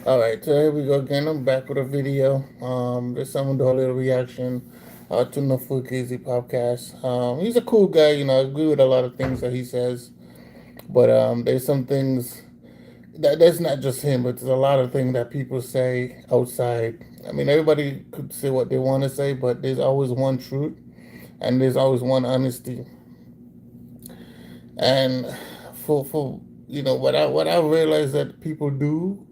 All right, so here we go again. I'm back with a video. Just someone do a little reaction to the Fugazi podcast. He's a cool guy, I agree with a lot of things that he says, but there's some things that's not just him, but there's a lot of things that people say outside. I mean, everybody could say what they want to say, but there's always one truth and there's always one honesty. And for what I realize that people do.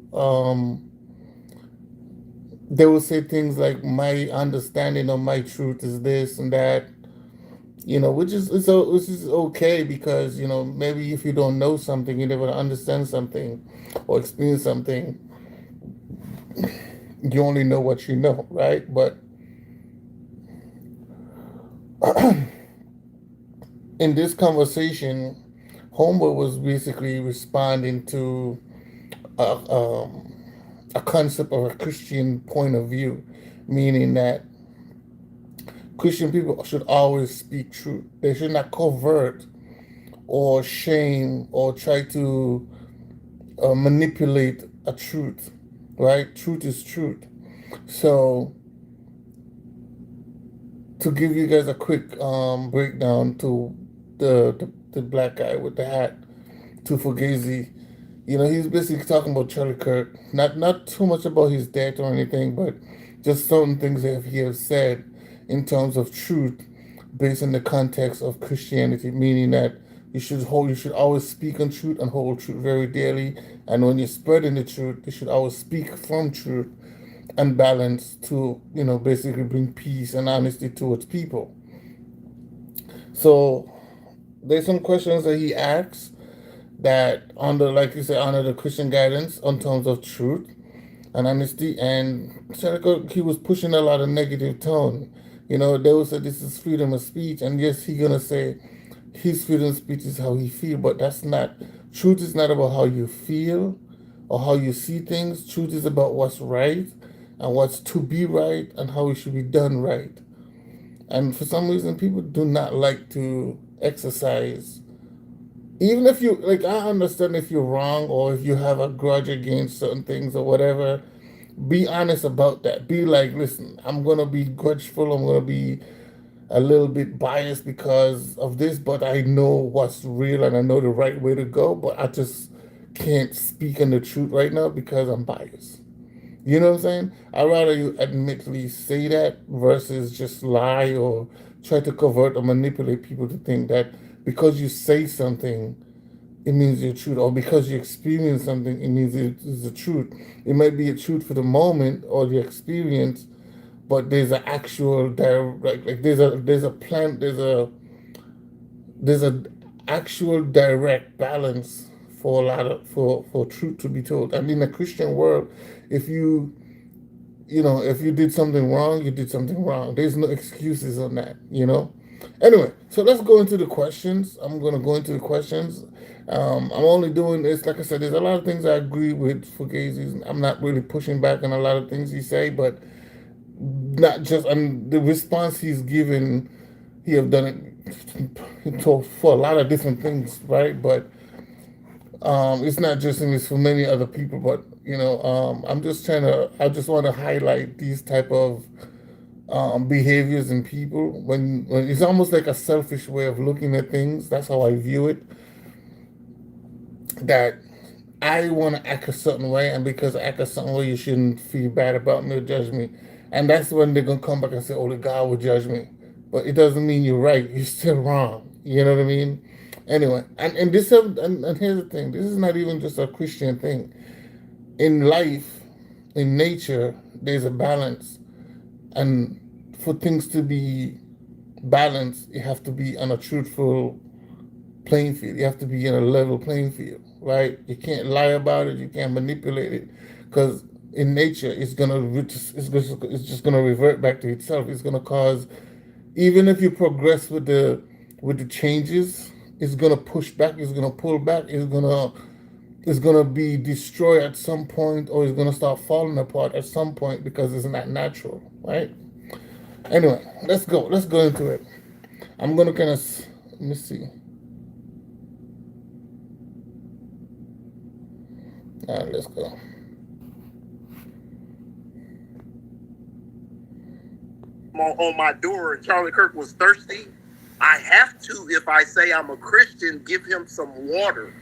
They will say things like my understanding of my truth is this and that, which is okay because maybe if you don't know something, you never understand something or experience something, you only know what you know, right? But in this conversation, Homer was basically responding to a, um, a concept of a Christian point of view, meaning that Christian people should always speak truth. They should not covert or shame or try to manipulate a truth, right? Truth is truth. So, to give you guys a quick breakdown to the black guy with the hat, to Fugazi, he's basically talking about Charlie Kirk. Not too much about his death or anything, but just certain things that he has said in terms of truth based in the context of Christianity, meaning that you should always speak on truth and hold truth very dearly. And when you're spreading the truth, you should always speak from truth and balance to, basically bring peace and honesty towards people. So there's some questions that he asks that under, like you said, under the Christian guidance on terms of truth and honesty. And Seneca, he was pushing a lot of negative tone. They would say this is freedom of speech, and yes, he gonna say his freedom of speech is how he feel, but that's not truth. Is not about how you feel or how you see things. Truth is about what's right and what's to be right and how it should be done right. And for some reason, people do not like to exercise. Even if you like, I understand if you're wrong or if you have a grudge against certain things or whatever. Be honest about that. Be like, listen, I'm gonna be grudgeful. I'm gonna be a little bit biased because of this, but I know what's real and I know the right way to go. But I just can't speak in the truth right now because I'm biased. You know what I'm saying? I'd rather you admittedly say that versus just lie or try to convert or manipulate people to think that because you say something, it means you're truth, or because you experience something, it means it is the truth. It might be a truth for the moment or the experience, but there's an actual like there's a plan there's a actual direct balance for a lot of for truth to be told. And in the Christian world, if if you did something wrong, you did something wrong. There's no excuses on that. Anyway, so let's go into the questions. I'm going to go into the questions. I'm only doing this, like I said, there's a lot of things I agree with Fugazi. I'm not really pushing back on a lot of things he say, but not just, and the response he's given, he have done it for a lot of different things, right? But it's not just in this for many other people, but I just want to highlight these type of behaviors in people when it's almost like a selfish way of looking at things. That's how I view it. That I want to act a certain way, and because I act a certain way, you shouldn't feel bad about me or judge me. And that's when they're gonna come back and say, "Oh, the God will judge me," but it doesn't mean you're right. You're still wrong. You know what I mean? Anyway, and here's the thing: this is not even just a Christian thing. In life, in nature, there's a balance, and for things to be balanced, you have to be on a truthful playing field. You have to be in a level playing field, right? You can't lie about it. You can't manipulate it, because in nature, it's just gonna revert back to itself. It's gonna cause, even if you progress with the changes, it's gonna push back. It's gonna pull back. It's gonna be destroyed at some point, or it's gonna start falling apart at some point because it's not natural, right? Anyway, let's go into it. I'm gonna kind of let me see. All right, let's go. on my door and Charlie Kirk was thirsty, I have to, if I say I'm a Christian, give him some water.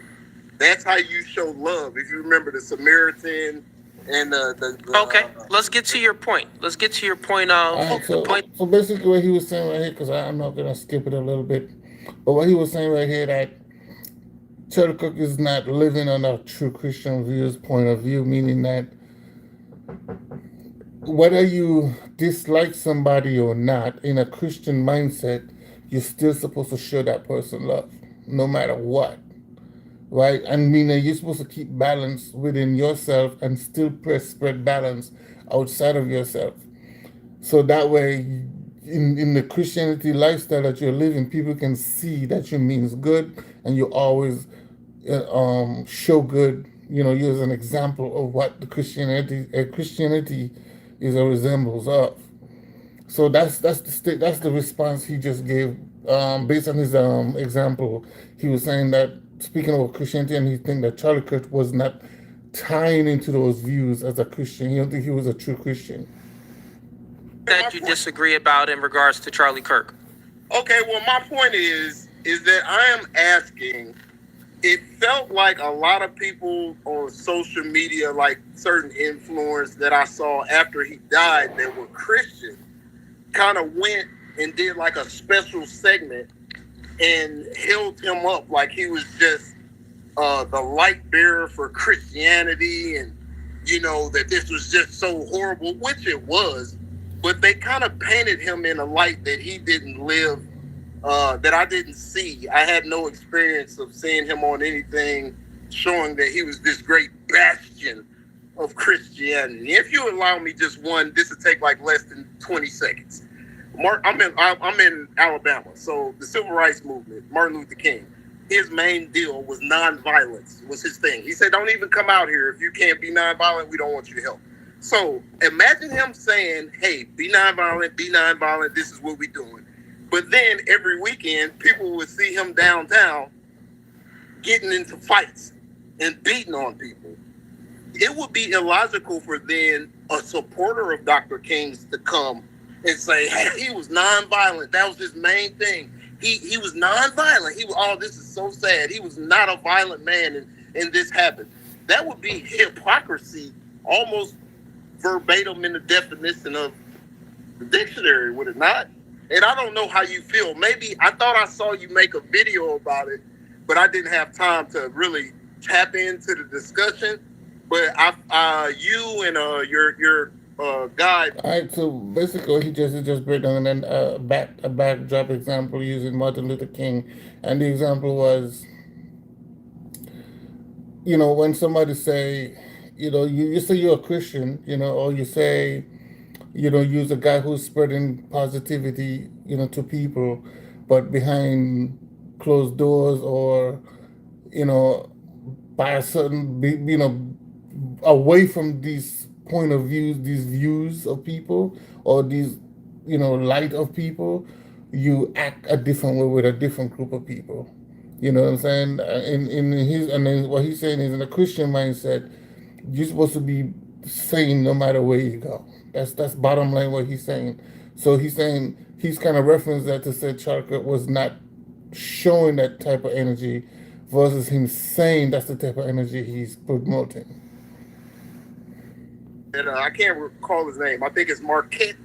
That's how you show love. If you remember the Samaritan and Okay, let's get to your point. Let's get to your point of All right, the point. so basically what he was saying right here, because I'm not gonna skip it a little bit, but what he was saying right here that Charlie Cook is not living on a true Christian view's point of view, meaning that whether you dislike somebody or not, in a Christian mindset, you're still supposed to show that person love, no matter what, right? I mean, you're supposed to keep balance within yourself and still spread balance outside of yourself. So that way, in the Christianity lifestyle that you're living, people can see that you means good and you always show good. You know, use an example of what the Christianity is a resemblance of. So that's the response he just gave based on his example. He was saying that speaking of Christianity, and he think that Charlie Kirk was not tying into those views as a Christian. He don't think he was a true Christian. That you disagree about in regards to Charlie Kirk. Okay, well, my point is that I am asking. It felt like a lot of people on social media, like certain influencers that I saw after he died that were Christian, kind of went and did like a special segment and held him up like he was just the light bearer for Christianity, and you know that this was just so horrible, which it was. But they kind of painted him in a light that he didn't live, that I didn't see. I had no experience of seeing him on anything showing that he was this great bastion of Christianity. If you allow me just one, this would take like less than 20 seconds. I'm in Alabama, so the civil rights movement, Martin Luther King, his main deal was nonviolence, was his thing. He said, don't even come out here. If you can't be nonviolent, we don't want you to help. So imagine him saying, hey, be nonviolent, this is what we're doing. But then every weekend, people would see him downtown getting into fights and beating on people. It would be illogical for then a supporter of Dr. King's to come and say, hey, he was nonviolent. That was his main thing. He was nonviolent. This is so sad. He was not a violent man, and this happened. That would be hypocrisy, almost verbatim in the definition of the dictionary, would it not? And I don't know how you feel. Maybe I thought I saw you make a video about it, but I didn't have time to really tap into the discussion. But you and your guy. All right, so basically he just break down and then a backdrop example using Martin Luther King, and the example was, you know, when somebody say, you know, you say you're a Christian, you know, or you say, you know, use a guy who's spreading positivity, you know, to people, but behind closed doors, or, you know, by a certain, you know, away from these point of views, these views of people, or these, you know, light of people, you act a different way with a different group of people. You know what I'm saying? In his, and then what he's saying is, in a Christian mindset, you're supposed to be sane no matter where you go. That's bottom line what he's saying. So he's saying, he's kind of referenced that to say Charlie was not showing that type of energy, versus him saying that's the type of energy he's promoting. And I can't recall his name. I think it's Marquette.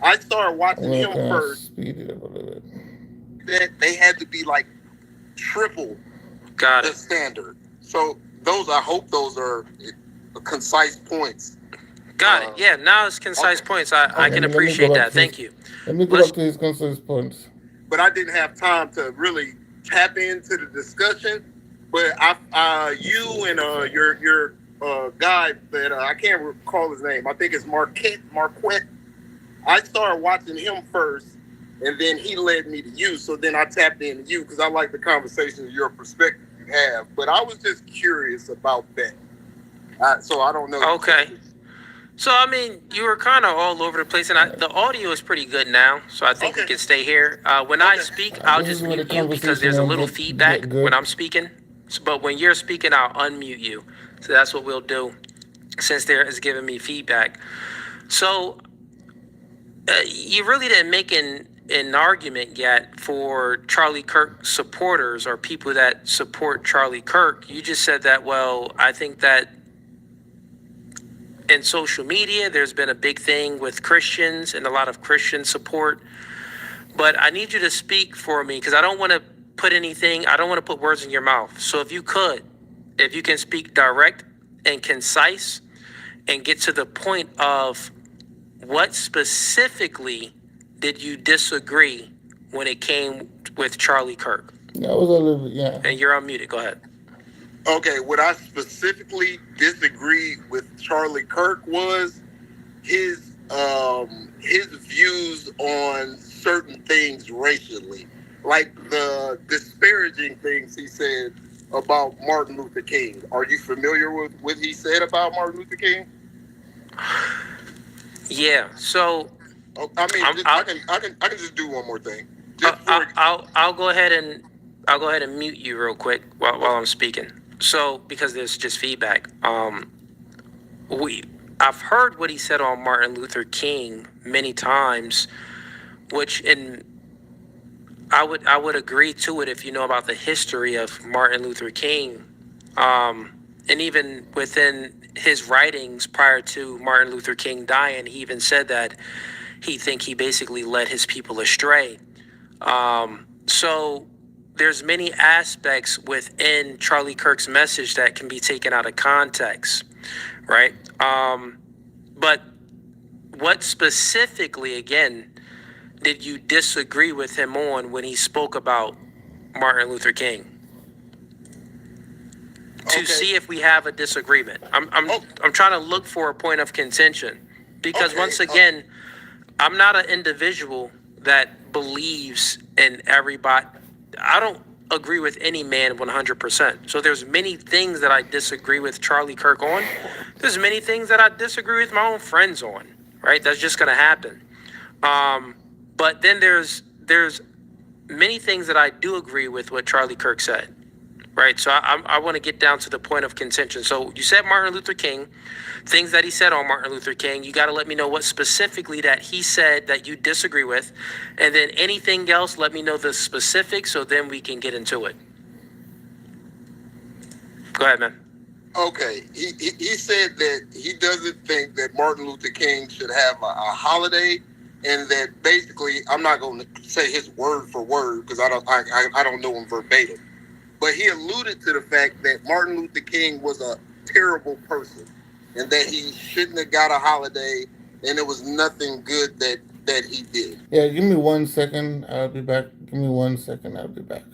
I started watching him first. Speed it up a little bit. That they had to be like triple the standard. So I hope those are concise points. Got it. Yeah, now it's concise points. I can appreciate that. Thank you. Let me go back to his concise points. But I didn't have time to really tap into the discussion. But you and your guy that I can't recall his name. I think it's Marquette. I started watching him first, and then he led me to you. So then I tapped into you because I like the conversation, your perspective you have. But I was just curious about that. So I don't know. Okay. So, I mean, you were kind of all over the place, and the audio is pretty good now, so I think we can stay here. When I speak, I'll just mute you because there's a little feedback when I'm speaking. But when you're speaking, I'll unmute you. So that's what we'll do, since there is giving me feedback. So You really didn't make an argument yet for Charlie Kirk supporters or people that support Charlie Kirk. You just said that, well, I think that in social media, there's been a big thing with Christians and a lot of Christian support. But I need you to speak for me because I don't want to put words in your mouth. So if you can speak direct and concise and get to the point of what specifically did you disagree when it came with Charlie Kirk? Yeah, it was a little bit, yeah. And you're unmuted. Go ahead. Okay, what I specifically disagreed with Charlie Kirk was his views on certain things racially, like the disparaging things he said about Martin Luther King. Are you familiar with what he said about Martin Luther King? Yeah. So, I mean, I can just do one more thing. I'll go ahead and mute you real quick while I'm speaking. So, because there's just feedback. I've heard what he said on Martin Luther King many times, I would agree to it if you know about the history of Martin Luther King, and even within his writings prior to Martin Luther King dying, he even said that he basically led his people astray. So there's many aspects within Charlie Kirk's message that can be taken out of context, right? But what specifically, again, did you disagree with him on when he spoke about Martin Luther King? To see if we have a disagreement. I'm trying to look for a point of contention because once again, I'm not an individual that believes in everybody. I don't agree with any man 100%. So there's many things that I disagree with Charlie Kirk on. There's many things that I disagree with my own friends on, right? That's just going to happen. But then there's many things that I do agree with what Charlie Kirk said, right? So I want to get down to the point of contention. So you said Martin Luther King, things that he said on Martin Luther King. You got to let me know what specifically that he said that you disagree with. And then anything else, let me know the specifics so then we can get into it. Go ahead, man. Okay. He said that he doesn't think that Martin Luther King should have a holiday, and that basically, I'm not going to say his word for word because I don't know him verbatim, but he alluded to the fact that Martin Luther King was a terrible person and that he shouldn't have got a holiday, and it was nothing good that he did. Yeah, give me 1 second. I'll be back. Give me 1 second. I'll be back.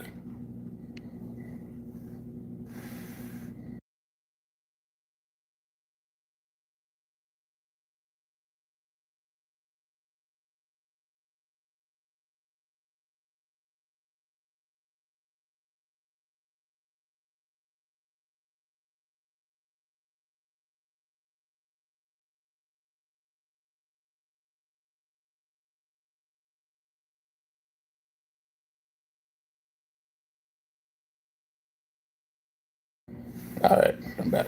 All right, I'm back.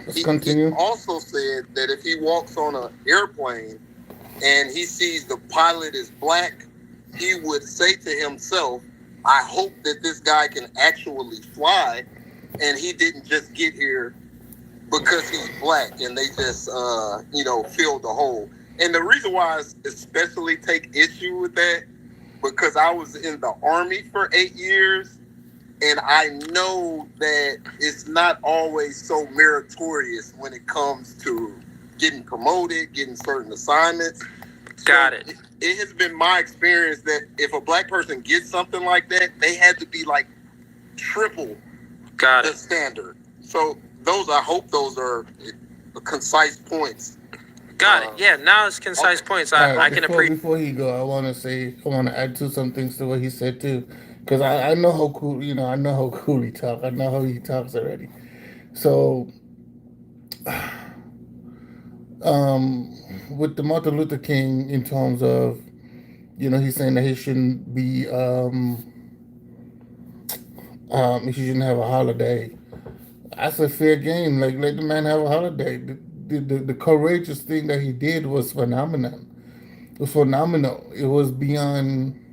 Let's continue. He also said that if he walks on an airplane and he sees the pilot is black, he would say to himself, I hope that this guy can actually fly, and he didn't just get here because he's black and they just, filled the hole. And the reason why I especially take issue with that, because I was in the Army for 8 years, and I know that it's not always so meritorious when it comes to getting promoted, getting certain assignments. Got it. It has been my experience that if a black person gets something like that, they had to be like triple the standard. So I hope those are concise points. Got it. Yeah, now it's concise points. I can appreciate. Before he go, I want to add some things to what he said too, because I know how cool, I know how cool he talks. I know how he talks already. So, with the Martin Luther King, in terms of, he's saying that he shouldn't be, he shouldn't have a holiday. That's a fair game. Like, let the man have a holiday. the courageous thing that he did was phenomenal. It was phenomenal. It was beyond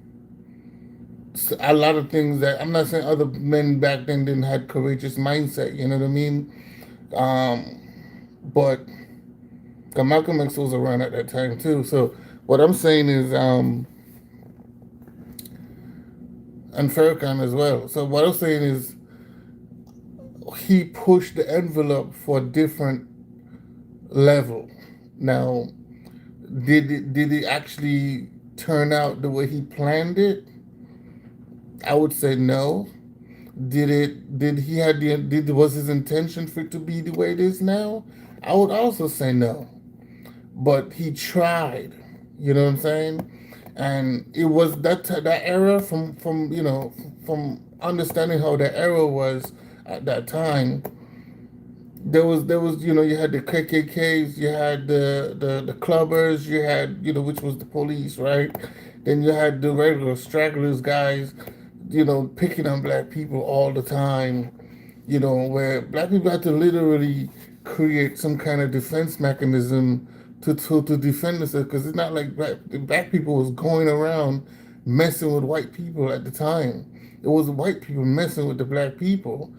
a lot of things that I'm not saying other men back then didn't have courageous mindset. You know what I mean? But Malcolm X was around at that time too. So what I'm saying is, and Farrakhan as well. So what I'm saying is, he pushed the envelope for a different level. Now, did it actually turn out the way he planned it? I would say no. Did he had the did was his intention for it to be the way it is now? I would also say no. But he tried. You know what I'm saying? And it was that era from from understanding how the era was at that time. There was you had the KKKs, you had the clubbers, you had which was the police, right? Then you had the regular stragglers guys, picking on black people all the time, where black people had to literally create some kind of defense mechanism to defend themselves, because it's not like black people was going around messing with white people at the time. It was white people messing with the black people.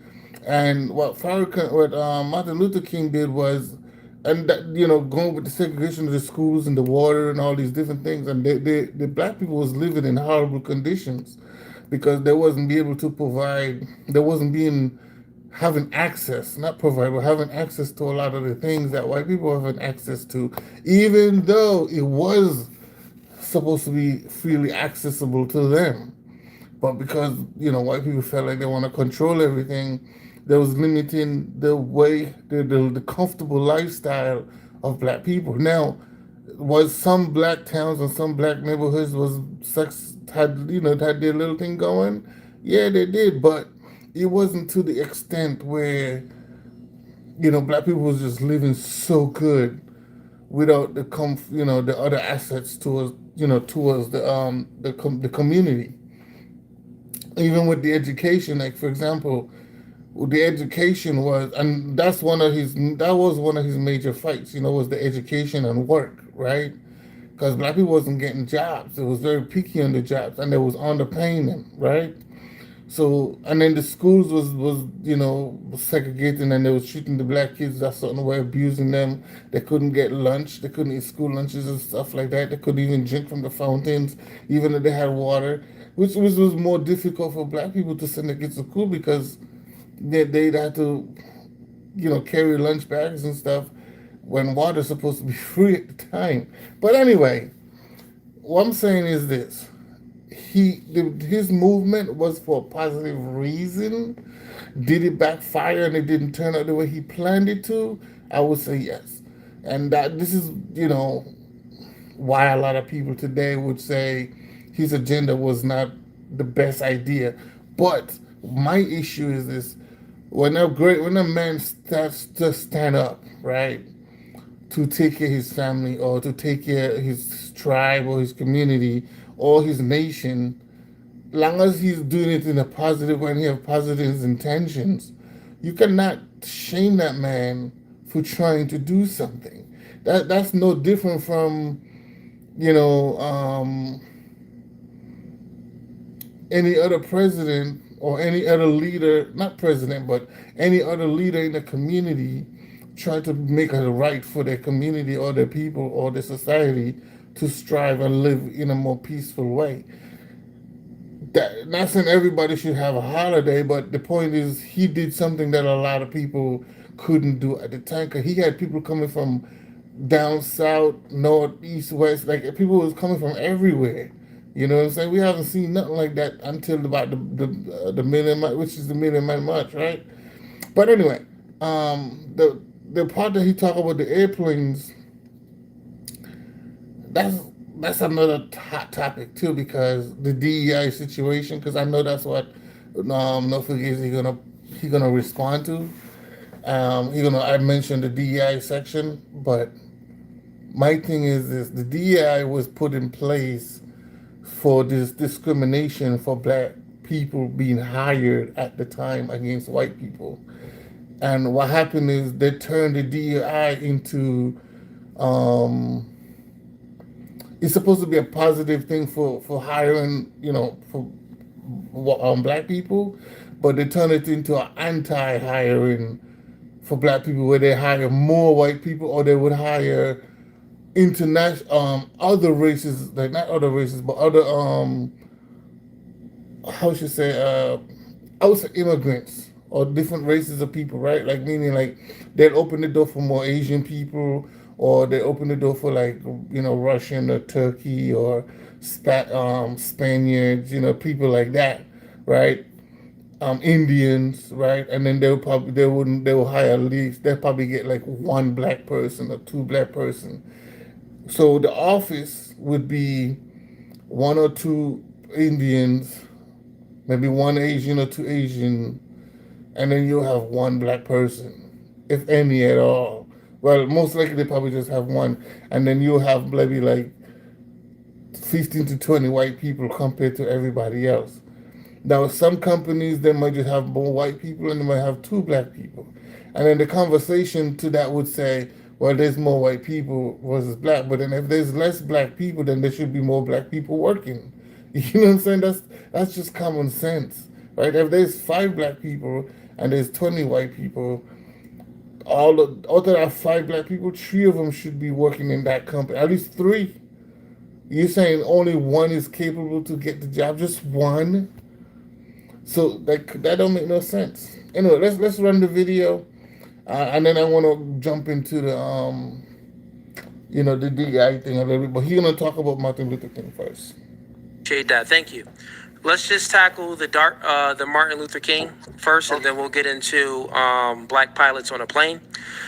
And what Martin Luther King did was, and that, going with the segregation of the schools and the water and all these different things, and the black people was living in horrible conditions because they wasn't be able to provide, they wasn't being having access, not provide, but having access to a lot of the things that white people were having access to, even though it was supposed to be freely accessible to them. But because white people felt like they want to control everything, that was limiting the way the comfortable lifestyle of black people. Now, was some black towns and some black neighborhoods was sex had had their little thing going? Yeah, they did, but it wasn't to the extent where black people was just living so good without the other assets towards the community. Even with the education, like for example, the education was, and that was one of his major fights, was the education and work, right? Because black people wasn't getting jobs. It was very picky on the jobs, and they was underpaying them, right? So, and then the schools was segregating, and they was treating the black kids a certain way, abusing them. They couldn't get lunch. They couldn't eat school lunches and stuff like that. They couldn't even drink from the fountains, even if they had water, which was more difficult for black people to send their kids to school because they'd have to, carry lunch bags and stuff when water's supposed to be free at the time. But anyway, what I'm saying is this. His movement was for a positive reason. Did it backfire and it didn't turn out the way he planned it to? I would say yes. And that this is, why a lot of people today would say his agenda was not the best idea. But my issue is this: when a man starts to stand up, right, to take care of his family or to take care of his tribe or his community or his nation, long as he's doing it in a positive way and he has positive intentions, you cannot shame that man for trying to do something. That's no different from, any other president or any other leader, not president, but any other leader in the community trying to make it right for their community or their people or their society to strive and live in a more peaceful way. Not saying everybody should have a holiday, but the point is he did something that a lot of people couldn't do at the time, because he had people coming from down south, north, east, west, like people was coming from everywhere. You know what I'm saying? We haven't seen nothing like that until about the Million Man, which is the Million Man March, right? But anyway, the part that he talked about the airplanes, that's another hot topic too, because the DEI situation, because I know that's what Norfolk is he gonna respond to. I mentioned the DEI section, but my thing is this: the DEI was put in place for this discrimination for black people being hired at the time against white people. And what happened is they turned the DEI into um, it's supposed to be a positive thing for hiring, for black people, but they turn it into an anti-hiring for black people, where they hire more white people, or they would hire international other races, like not other races, but other how should I say I would say immigrants or different races of people, right? Like meaning like they'll open the door for more Asian people, or they open the door for like Russian or Turkey or Spaniards, people like that, right? Indians, right? And then they will hire at least they'll probably get like one black person or two black person. So the office would be one or two Indians, maybe one Asian or two Asian, and then you'll have one black person, if any at all. Well, most likely they probably just have one, and then you'll have maybe like 15 to 20 white people compared to everybody else. Now, some companies they might just have more white people and they might have two black people, and then the conversation to that would say, well, there's more white people versus black, but then if there's less black people, then there should be more black people working. You know what I'm saying? That's just common sense, right? If there's 5 black people and there's 20 white people, out of that 5 black people, 3 of them should be working in that company. At least 3. You're saying only one is capable to get the job, just one? So that don't make no sense. Anyway, let's run the video, and then I want to jump into the DEI thing a little bit. But he's gonna talk about Martin Luther King first. Appreciate that. Thank you. Let's just tackle the Martin Luther King first, and then we'll get into black pilots on a plane.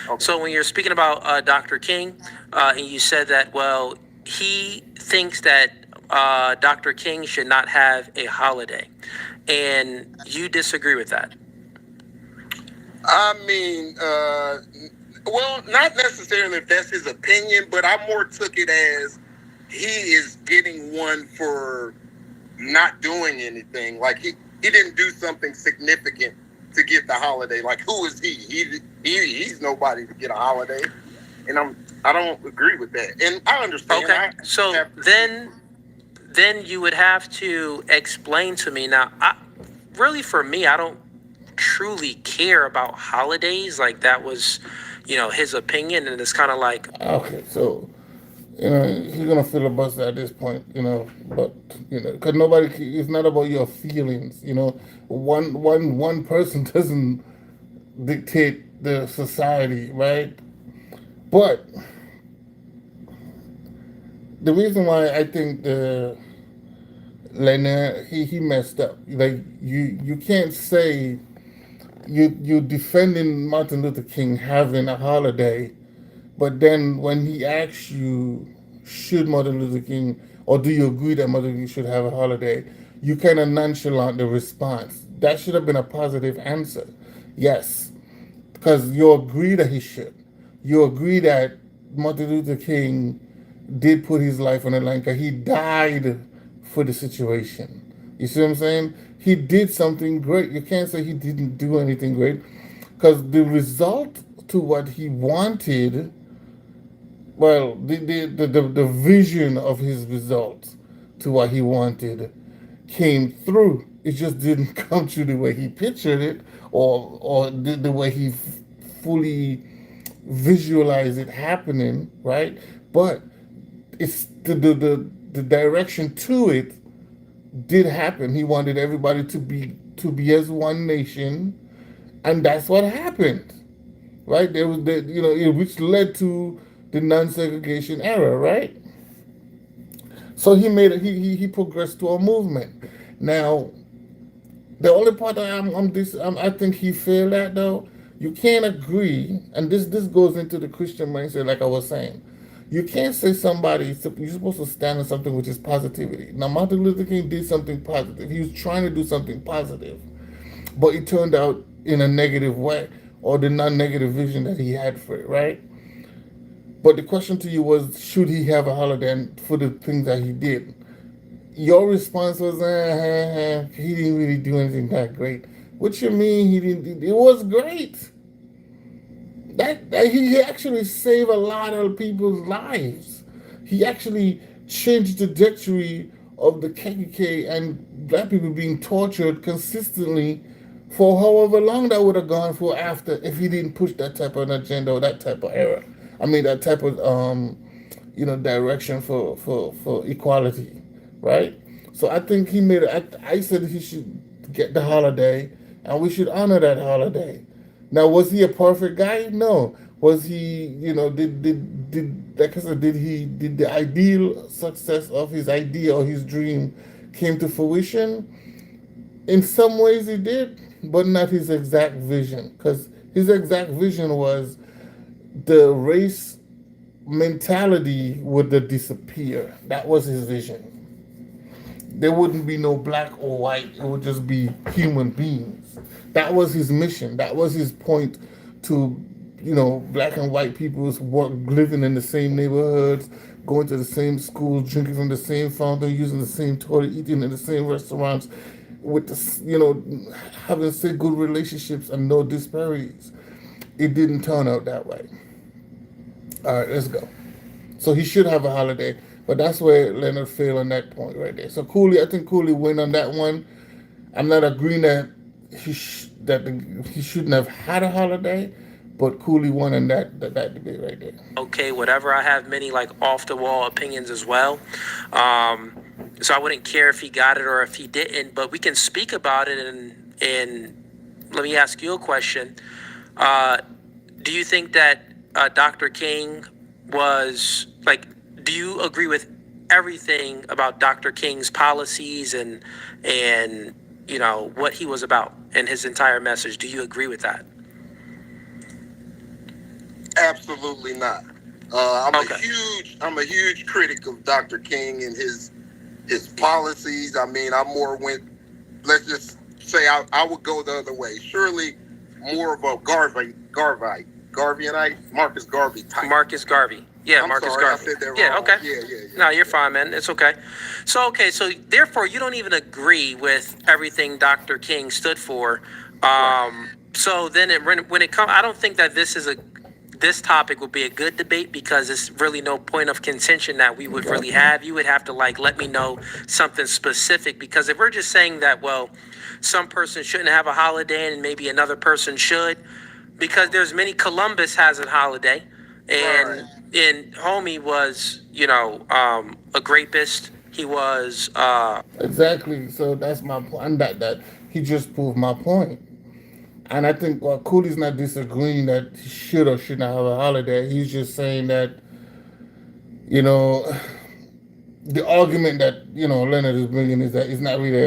Okay. So when you're speaking about Dr. King, and you said that, well, he thinks that Dr. King should not have a holiday, and you disagree with that. I mean, well, not necessarily if that's his opinion, but I more took it as he is getting one for not doing anything. Like he didn't do something significant to get the holiday. Like, who is he? He's nobody to get a holiday, and I don't agree with that. And I understand. Okay, so then you would have to explain to me now. Really, for me, I don't truly care about holidays. Like, that was, his opinion, and it's kind of like, okay, so he's gonna filibuster at this point, but because nobody, it's not about your feelings, one person doesn't dictate the society, right? But the reason why I think he messed up. Like you can't say you defending Martin Luther King having a holiday, but then when he asks you, should Martin Luther King, or do you agree that Martin Luther King should have a holiday, you kind of nonchalant the response. That should have been a positive answer. Yes, because you agree that he should. You agree that Martin Luther King did put his life on the line because he died for the situation. You see what I'm saying? He did something great. You can't say he didn't do anything great, because the result to what he wanted, well, the vision of his result to what he wanted came through. It just didn't come through the way he pictured it, or the way he fully visualized it happening, right? But it's the direction to it did happen. He wanted everybody to be as one nation, and that's what happened, right? There was which led to the non-segregation era, right? So he progressed to a movement. Now, the only part that I think he failed at, though, you can't agree, and this goes into the Christian mindset, like I was saying. You can't say you're supposed to stand on something which is positivity. Now, Martin Luther King did something positive. He was trying to do something positive, but it turned out in a negative way, or the non-negative vision that he had for it, right? But the question to you was, should he have a holiday for the things that he did? Your response was, he didn't really do anything that great. What you mean he didn't? It was great. that he actually saved a lot of people's lives. He actually changed the trajectory of the KKK and black people being tortured consistently for however long that would have gone for after if he didn't push that type of agenda or that type of era. I mean that type of direction for equality, right? So I think he made. I said he should get the holiday, and we should honor that holiday. Now, was he a perfect guy? No. Was he? Did like I said, did the ideal success of his idea or his dream came to fruition? In some ways, he did, but not his exact vision. Because his exact vision was the race mentality would disappear. That was his vision. There wouldn't be no black or white. It would just be human beings. That was his mission. That was his point to, black and white people's work, living in the same neighborhoods, going to the same schools, drinking from the same fountain, using the same toilet, eating in the same restaurants, with having say good relationships and no disparities. It didn't turn out that way. All right, let's go. So he should have a holiday, but that's where Leonard failed on that point right there. So Cooley, I think Cooley win on that one. I'm not agreeing that he shouldn't have had a holiday, but Cooley won on that debate right there. Okay, whatever. I have many like off the wall opinions as well. So I wouldn't care if he got it or if he didn't, but we can speak about it. And let me ask you a question. Do you think that Dr. King was like, do you agree with everything about Dr. King's policies and what he was about and his entire message? Do you agree with that? Absolutely not. I'm a huge critic of Dr. King and his policies. I mean, let's just say I would go the other way. Surely more of a Garveyite, Marcus Garvey type. Marcus Garvey. Yeah, Marcus Garvey. I said that wrong. Yeah, okay. Yeah. No, you're fine, man. It's okay. So therefore, you don't even agree with everything Dr. King stood for. Right. So then when it comes, I don't think that this topic would be a good debate because it's really no point of contention that we would really have. You would have to let me know something specific, because if we're just saying that, well, some person shouldn't have a holiday and maybe another person should, because there's many. Columbus has a holiday, and homie was a rapist. He was exactly. So that's my point. That he just proved my point. And I think Cooley's not disagreeing that he should or should not have a holiday. He's just saying that, the argument that, Leonard is bringing is that it's not really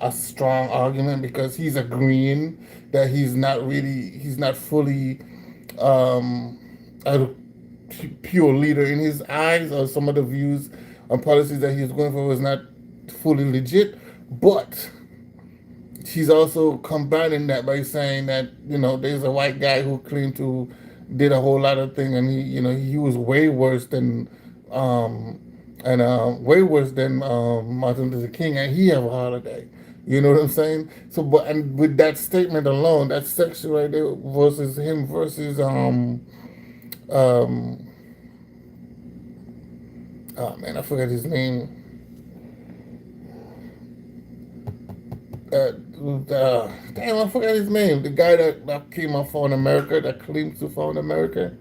a strong argument, because he's agreeing that he's not fully a pure leader in his eyes, or some of the views and policies that he's going for was not fully legit. But he's also combating that by saying that there's a white guy who claimed to did a whole lot of things, and he was way worse than Martin Luther King, and he have a holiday. You know what I'm saying? So, and with that statement alone, that section right there versus him versus oh man, I forgot his name. Damn, I forgot his name. The guy that came out for in America, that claims to found America.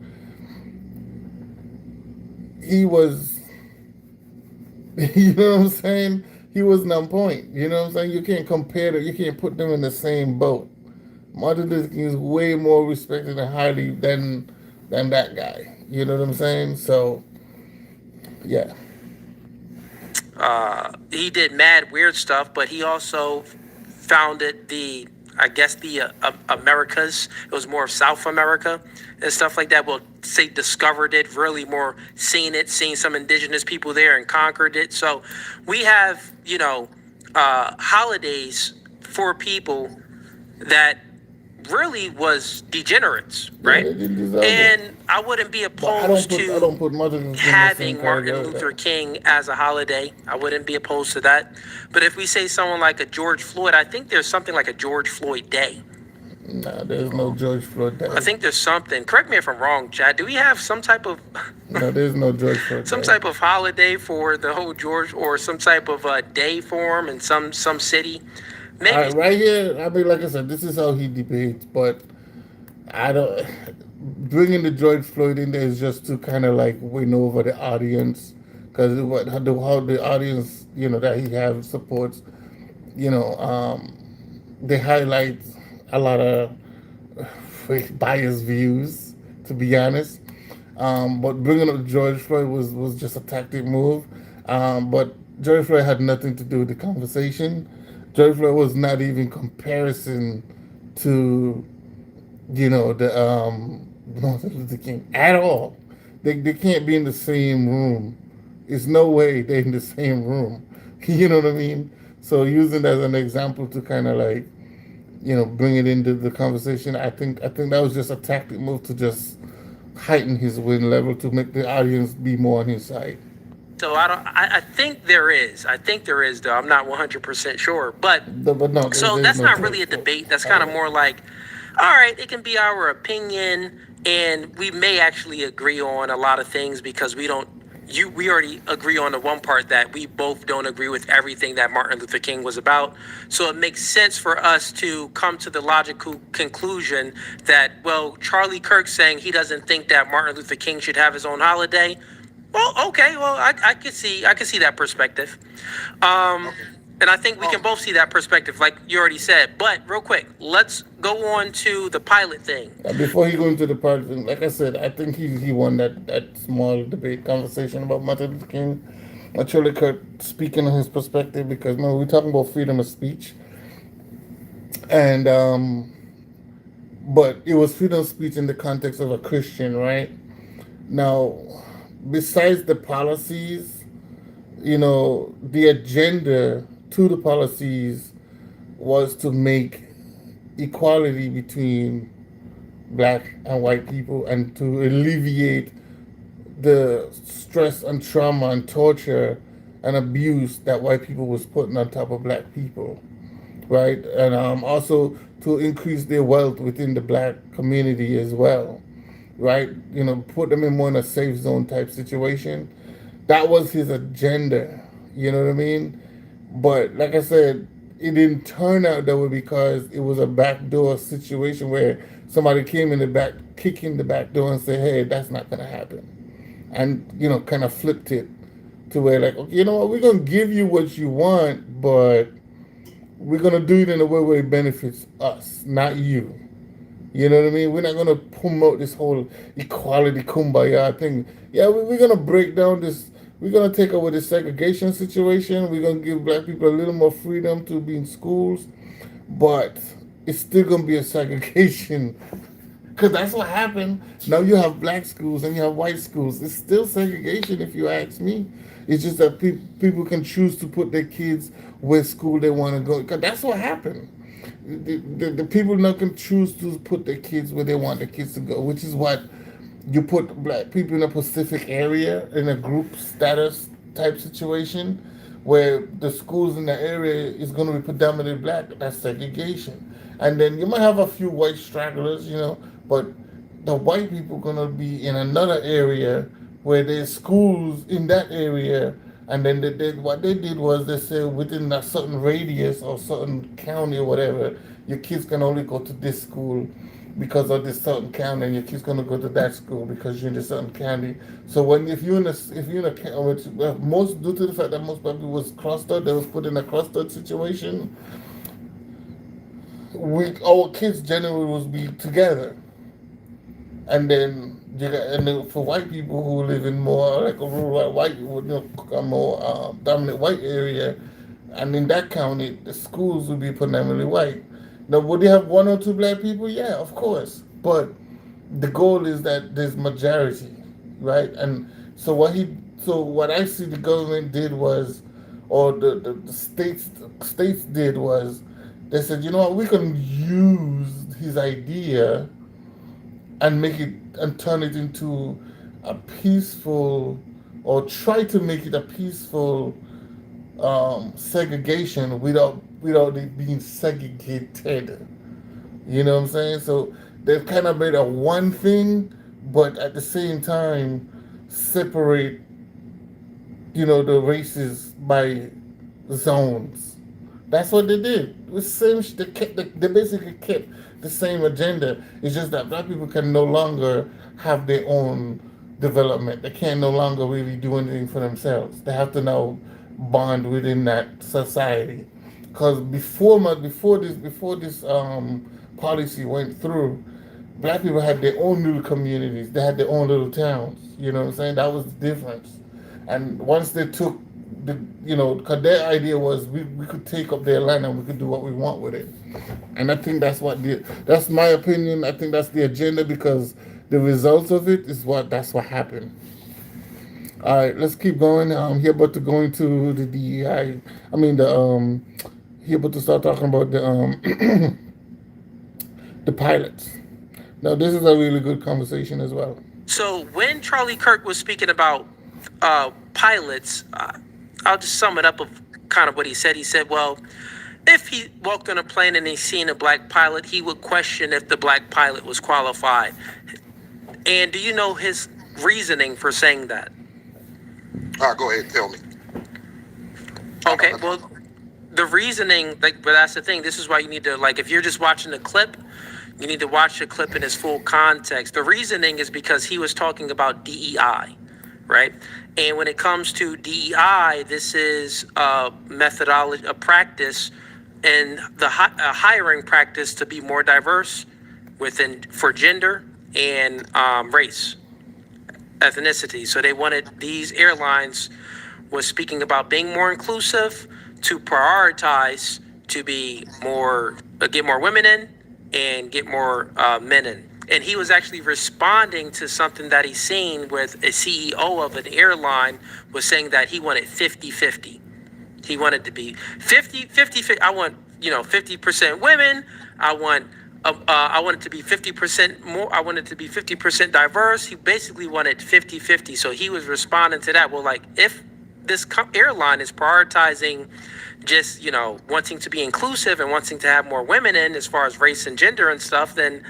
He was, you know what I'm saying? He wasn't on point. You know what I'm saying? You can't compare them. You can't put them in the same boat. Martin Luther King is way more respected and highly than that guy. You know what I'm saying? So, yeah. He did mad weird stuff, but he also founded the Americas. It was more of South America and stuff like that. Well, say discovered it, really more seen some indigenous people there and conquered it. So we have, holidays for people that really was degenerates, right? Yeah, and I wouldn't be opposed to having Martin Luther King as a holiday. I wouldn't be opposed to that. But if we say someone like a George Floyd, I think there's something like a George Floyd Day. No, there's no George Floyd I Day. think there's something. Correct me if I'm wrong, Chad. Do we have some type of No, there's no George Floyd some Day. type of holiday for the whole George, or some type of day form in some city? Maybe. Right here, I mean, like I said, this is how he debates, but I don't. Bringing the George Floyd in there is just to kind of like win over the audience, because how the audience, that he have supports, you know, they highlight a lot of biased views, to be honest. But bringing up George Floyd was just a tactic move. But George Floyd had nothing to do with the conversation. George Floyd was not even comparison to, the Martin Luther King at all. They can't be in the same room. There's no way they're in the same room. You know what I mean? So using that as an example to kind of like, bring it into the conversation, I think that was just a tactic move to just heighten his win level to make the audience be more on his side. So I don't. I think there is. I think there is, though. I'm not 100% sure. But But no, so there's that's no not George really a Floyd. debate. That's kind of more like, all right, it can be our opinion, and we may actually agree on a lot of things because we don't. We already agree on the one part that we both don't agree with everything that Martin Luther King was about. So it makes sense for us to come to the logical conclusion that, well, Charlie Kirk saying he doesn't think that Martin Luther King should have his own holiday. Well, okay. Well, I can see that perspective. And I think we can both see that perspective, like you already said. But real quick, let's go on to the pilot thing. Before he go into the part, like I said, I think he won that small debate conversation about Martin Luther King. Charlie Kirk speaking on his perspective, because we're talking about freedom of speech, and but it was freedom of speech in the context of a Christian, right? Now, besides the policies, the agenda to the policies was to make equality between black and white people and to alleviate the stress and trauma and torture and abuse that white people was putting on top of black people, right? And also to increase their wealth within the black community as well, right? Put them in more in a safe zone type situation. That was his agenda. You know what I mean? But like I said, it didn't turn out that way because it was a backdoor situation where somebody came in the back, kicking the back door and said, "Hey, that's not gonna happen," and kind of flipped it to where like, okay, you know what, we're gonna give you what you want, but we're gonna do it in a way where it benefits us, not you. You know what I mean? We're not gonna promote this whole equality kumbaya thing. Yeah, we're gonna break down this. We're gonna take over the segregation situation. We're gonna give black people a little more freedom to be in schools, but it's still gonna be a segregation because that's what happened. Now you have black schools and you have white schools. It's still segregation, if you ask me. It's just that people can choose to put their kids where school they want to go. Because that's what happened. The people now can choose to put their kids where they want their kids to go, which is what you put black people in a specific area in a group status type situation where the schools in the area is going to be predominantly black. That's segregation. And then you might have a few white stragglers, but the white people going to be in another area where there's schools in that area. And then what they did was they said within a certain radius or certain county or whatever, your kids can only go to this school because of this certain county, and your kid's gonna go to that school because you're in this certain county. So if you're in a most due to the fact that most people was clustered, they was put in a clustered situation. Our kids generally was be together, and then for white people who live in more like a rural white, a more dominant white area, and in that county, the schools would be predominantly white. Now, would they have one or two black people? Yeah, of course. But the goal is that there's majority, right? And so what I see the government did was, or the states did was, they said, you know what, we can use his idea and make it and turn it into a peaceful, or try to make it a peaceful segregation without it being segregated, You know what I'm saying? So they've kind of made a one thing, but at the same time separate, the races by zones. That's what they did. It was same. They basically kept the same agenda. It's just that black people can no longer have their own development. They can no longer really do anything for themselves. They have to now bond within that society. Because before this policy went through, black people had their own little communities. They had their own little towns. You know what I'm saying? That was the difference. And once they took because their idea was we could take up their land and we could do what we want with it. And I think that's my opinion. I think that's the agenda because the results of it is that's what happened. All right, let's keep going. Here about to go into the DEI. I mean here about to start talking about the pilots. Now this is a really good conversation as well. So when Charlie Kirk was speaking about pilots, I'll just sum it up of kind of what he said. He said, well, if he walked on a plane and he seen a black pilot, he would question if the black pilot was qualified. And do you know his reasoning for saying that? Go ahead, tell me. Okay, well, the reasoning, but that's the thing. This is why you need to, if you're just watching the clip, you need to watch the clip in its full context. The reasoning is because he was talking about DEI, right? And when it comes to DEI, this is a methodology, a practice, and a hiring practice to be more diverse for gender and race, ethnicity. So they wanted, these airlines was speaking about being more inclusive, to prioritize to be more, get more women in and get more men in. And he was actually responding to something that he seen with a CEO of an airline was saying that he wanted 50-50. He wanted to be 50-50. I want, 50% women. I want it to be 50% more. I want it to be 50% diverse. He basically wanted 50-50. So he was responding to that. Well, if this airline is prioritizing just, wanting to be inclusive and wanting to have more women in as far as race and gender and stuff, then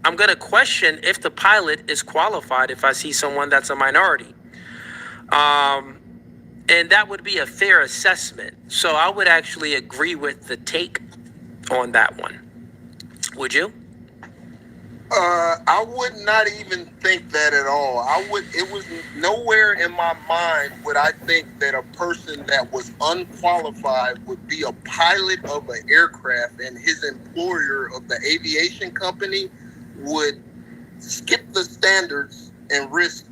I'm going to question if the pilot is qualified if I see someone that's a minority. And that would be a fair assessment. So I would actually agree with the take on that one. Would you? I would not even think that at all. It was nowhere in my mind would I think that a person that was unqualified would be a pilot of an aircraft and his employer of the aviation company would skip the standards and risk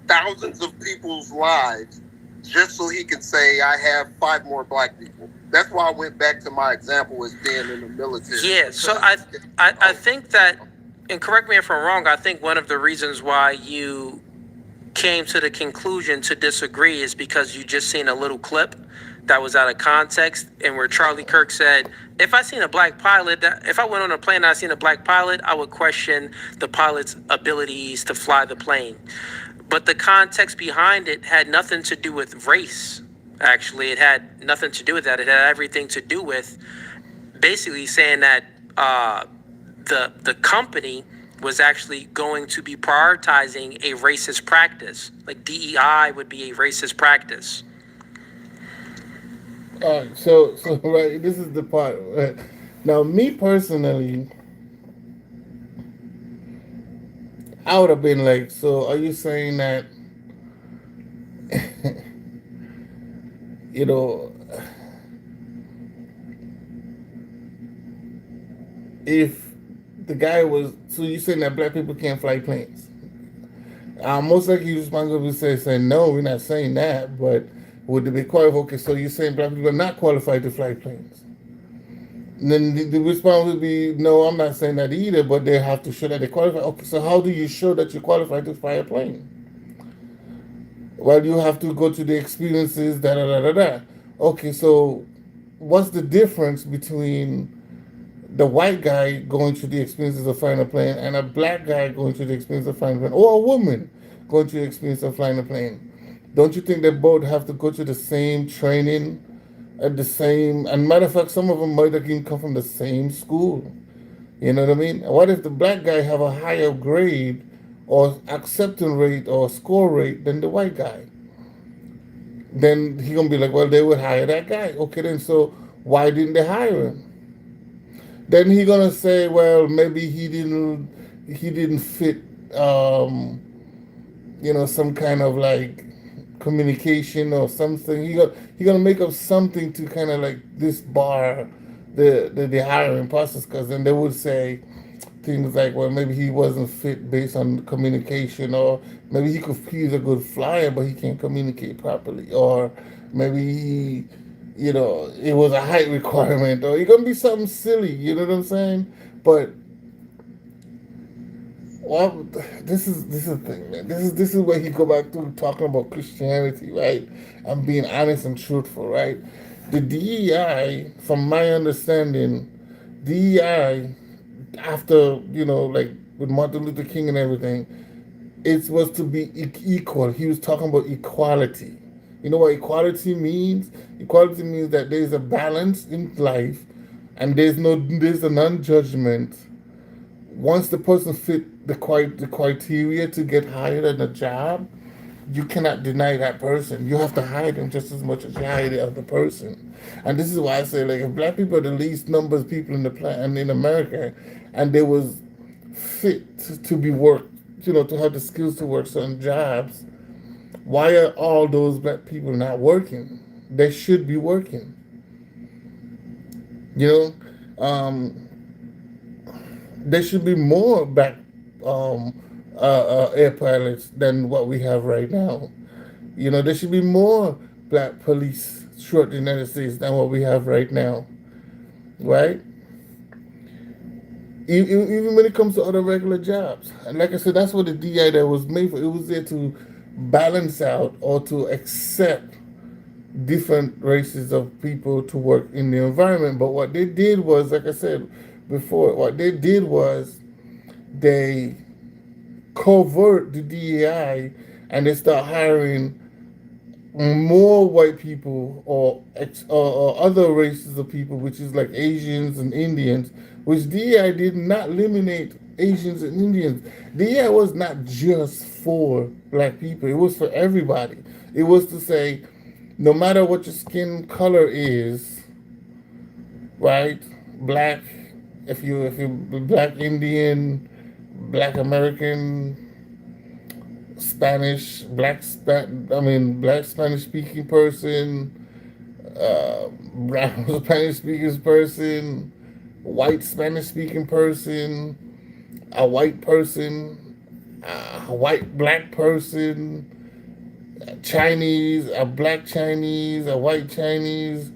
thousands of people's lives just so he could say, I have 5 more black people. That's why I went back to my example as being in the military. Yeah, so I think that, and correct me if I'm wrong, I think one of the reasons why you came to the conclusion to disagree is because you just seen a little clip that was out of context and where Charlie Kirk said, if I seen a black pilot, if I went on a plane and I seen a black pilot, I would question the pilot's abilities to fly the plane. But the context behind it had nothing to do with race. Actually, it had nothing to do with that. It had everything to do with basically saying that the company was actually going to be prioritizing a racist practice. Like DEI would be a racist practice. All right, so right, this is the part. Right. Now, me personally, I would have been like, so are you saying that, if the guy was, so you saying that black people can't fly planes? Most likely you're going to say, no, we're not saying that, but would they be qualified? Okay, so you're saying black people are not qualified to fly planes. And then the response would be, no, I'm not saying that either, but they have to show that they qualify. Okay, so how do you show that you're qualified to fly a plane? Well, you have to go to the experiences, da-da-da-da-da. Okay, so what's the difference between the white guy going through the experiences of flying a plane and a black guy going through the experience of flying a plane, or a woman going through the experience of flying a plane? Don't you think they both have to go through the same training at the same, and matter of fact, some of them might even come from the same school? You know what I mean? What if the black guy have a higher grade or acceptance rate or score rate than the white guy? Then he gonna be like, well, they would hire that guy. Okay, then so why didn't they hire him? Then he gonna say, well, maybe he didn't fit, um, some kind of like communication or something. He gonna make up something to kind of like disbar the hiring process, because then they would say things like, well, maybe he wasn't fit based on communication, or maybe he's a good flyer but he can't communicate properly, or maybe it was a height requirement, or it's gonna be something silly. You know what I'm saying? But well, this is the thing, man. This is where he go back to talking about Christianity, right? I'm being honest and truthful, right? The DEI, from my understanding, DEI, after like with Martin Luther King and everything, it was to be equal. He was talking about equality. You know what equality means? Equality means that there's a balance in life, and there's a non-judgment. Once the person fit the criteria to get hired at a job, you cannot deny that person. You have to hire them just as much as you hire the other person. And this is why I say, like, if black people are the least number of people in the planet in America, and they was fit to be worked, to have the skills to work certain jobs, why are all those black people not working? They should be working. You know, there should be more black air pilots than what we have right now. There should be more black police throughout the United States than what we have right now, right? Even when it comes to other regular jobs. And like I said, that's what the DI that was made for. It was there to balance out or to accept different races of people to work in the environment. But what they did was, like I said before, what they did was they covert the DEI, and they start hiring more white people or other races of people, which is like Asians and Indians, which DEI did not eliminate Asians and Indians. DEI was not just for black people, it was for everybody. It was to say, no matter what your skin color is, right? Black, if you black Indian, black American, Spanish, black Spanish speaking person, brown Spanish speaking person, white Spanish speaking person, a white person, a white black person, Chinese, a black Chinese, a white Chinese.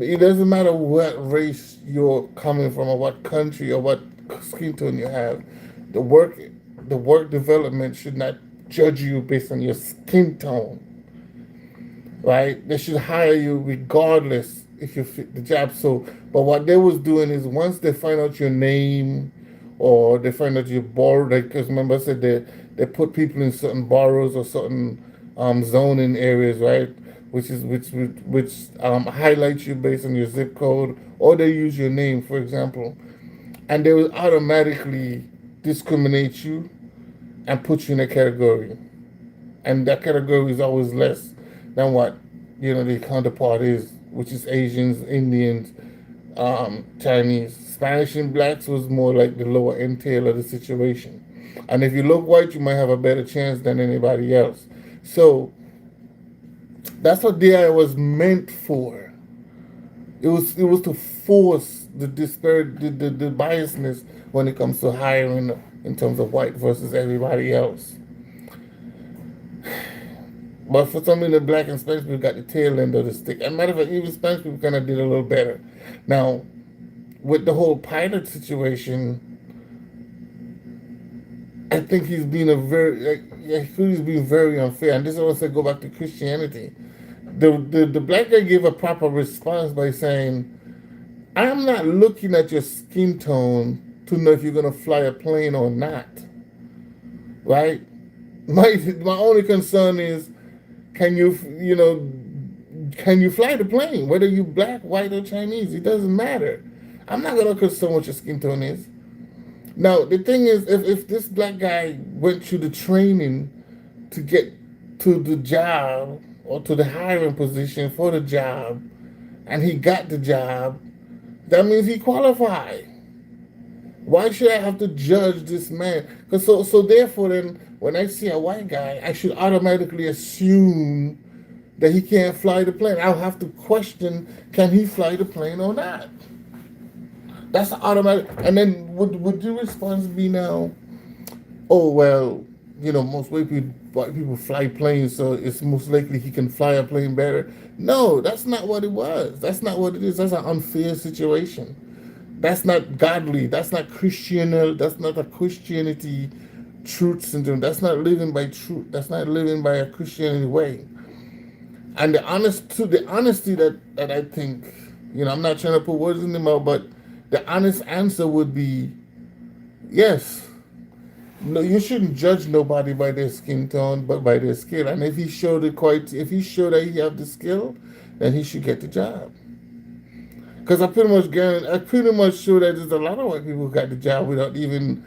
It doesn't matter what race you're coming from or what country or what skin tone you have. The work development should not judge you based on your skin tone, right? They should hire you regardless if you fit the job. So, but what they was doing is, once they find out your name or they find out you're borrowed, like, because remember I said they put people in certain boroughs or certain zoning areas, right? Which highlights you based on your zip code, or they use your name, for example, and they will automatically discriminate you and put you in a category, and that category is always less than what the counterpart is, which is Asians, Indians, Chinese. Spanish and blacks was more like the lower entail of the situation, and if you look white, you might have a better chance than anybody else. So that's what DI was meant for. It was to force the disparate, the biasness when it comes to hiring in terms of white versus everybody else. But for some reason, black and Spanish people got the tail end of the stick. As a matter of fact, even Spanish people kind of did a little better. Now, with the whole pilot situation, I think he's being I feel he's being very unfair. And this is also go back to Christianity. The black guy gave a proper response by saying, I'm not looking at your skin tone to know if you're gonna fly a plane or not. Right? My only concern is, can you fly the plane? Whether you black, white, or Chinese, it doesn't matter. I'm not gonna concern what your skin tone is. Now the thing is, if this black guy went through the training to get to the job or to the hiring position for the job, and he got the job, that means he qualified. Why should I have to judge this man? Because so therefore then when I see a white guy, I should automatically assume that he can't fly the plane. I'll have to question, can he fly the plane or not? That's automatic. And then would your response be now, oh well, most white people fly planes, so it's most likely he can fly a plane better. No, that's not what it was. That's not what it is. That's an unfair situation. That's not godly. That's not Christian. That's not a Christianity truth syndrome. That's not living by truth. That's not living by a Christianity way. And the honesty that I think, I'm not trying to put words in the mouth, but the honest answer would be yes. No, you shouldn't judge nobody by their skin tone, but by their skill. And if he showed that he have the skill, then he should get the job. Because I pretty much sure that there's a lot of white people who got the job without even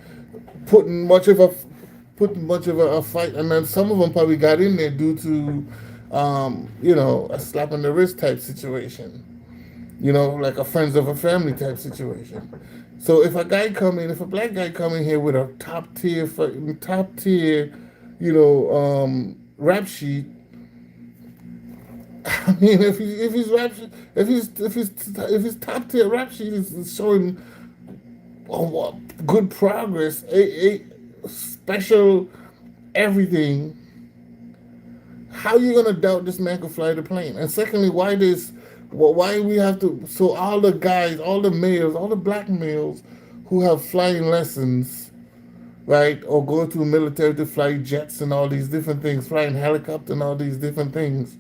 putting much of a fight, and then some of them probably got in there due to, a slap on the wrist type situation, like a friends of a family type situation. So if a black guy come in here with a top tier, rap sheet. I mean, if his top tier rap sheet is showing good progress, a special everything, how are you gonna doubt this man can fly the plane? And secondly, why we have to? So all the guys, all the males, all the black males who have flying lessons, right, or go to military to fly jets and all these different things, flying helicopter and all these different things.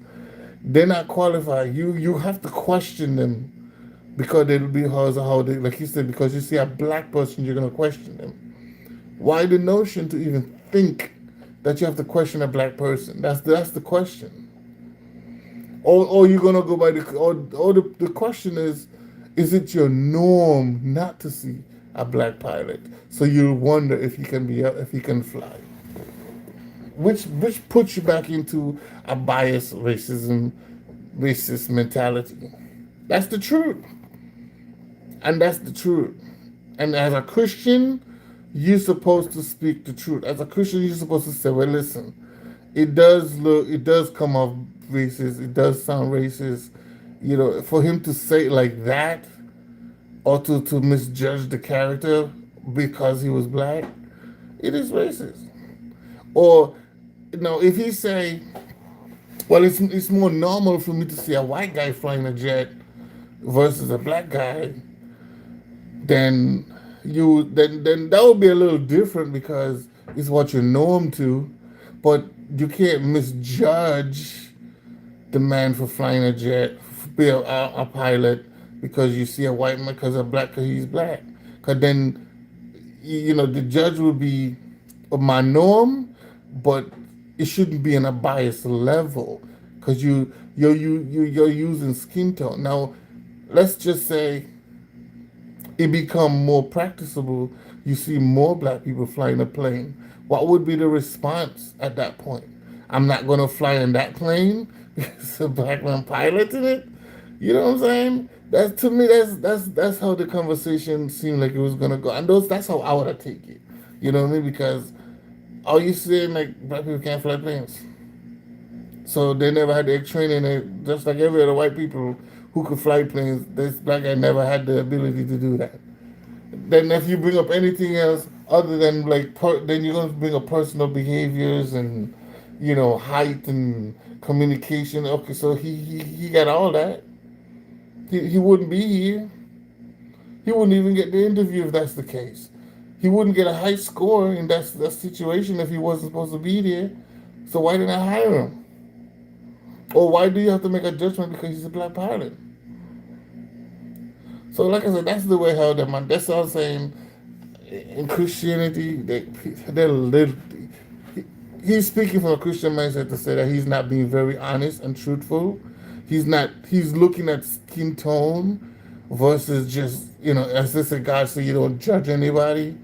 They're not qualified. You have to question them because they'll be how they, like you said, because you see a black person, you're gonna question them. Why the notion to even think that you have to question a black person? That's the question. Or you're gonna go by the question is it your norm not to see a black pilot? So you wonder if he can fly. Which puts you back into a biased racist mentality. That's the truth. And that's the truth. And as a Christian, you're supposed to speak the truth. As a Christian, you're supposed to say, well, listen, it does come off racist, it does sound racist. For him to say it like that, or to misjudge the character because he was black, it is racist. Or if he say, well, it's more normal for me to see a white guy flying a jet versus a black guy, then that would be a little different because it's what you're normed to, but you can't misjudge the man for flying a jet, be a pilot, because you see a white man because he's black. Because then, the judge would be my norm, but it shouldn't be in a biased level because you're using skin tone. Now, let's just say it become more practicable. You see more black people flying a plane. What would be the response at that point? I'm not going to fly in that plane because a black man piloting it. You know what I'm saying? To me, that's how the conversation seemed like it was gonna go, and that's how I would have taken it. You know what I mean? Because are you saying like black people can't fly planes? So they never had the training, just like every other white people who could fly planes. This black guy never had the ability to do that. Then if you bring up anything else other than then you're gonna bring up personal behaviors and height and communication. Okay, so he got all that. He wouldn't be here. He wouldn't even get the interview if that's the case. He wouldn't get a high score in that situation if he wasn't supposed to be there. So why didn't I hire him? Or why do you have to make a judgment because he's a black pilot? So like I said, that's the way how that's what I'm saying. In Christianity, he's speaking from a Christian mindset to say that he's not being very honest and truthful. He's looking at skin tone versus just, as this a God, so you don't judge anybody.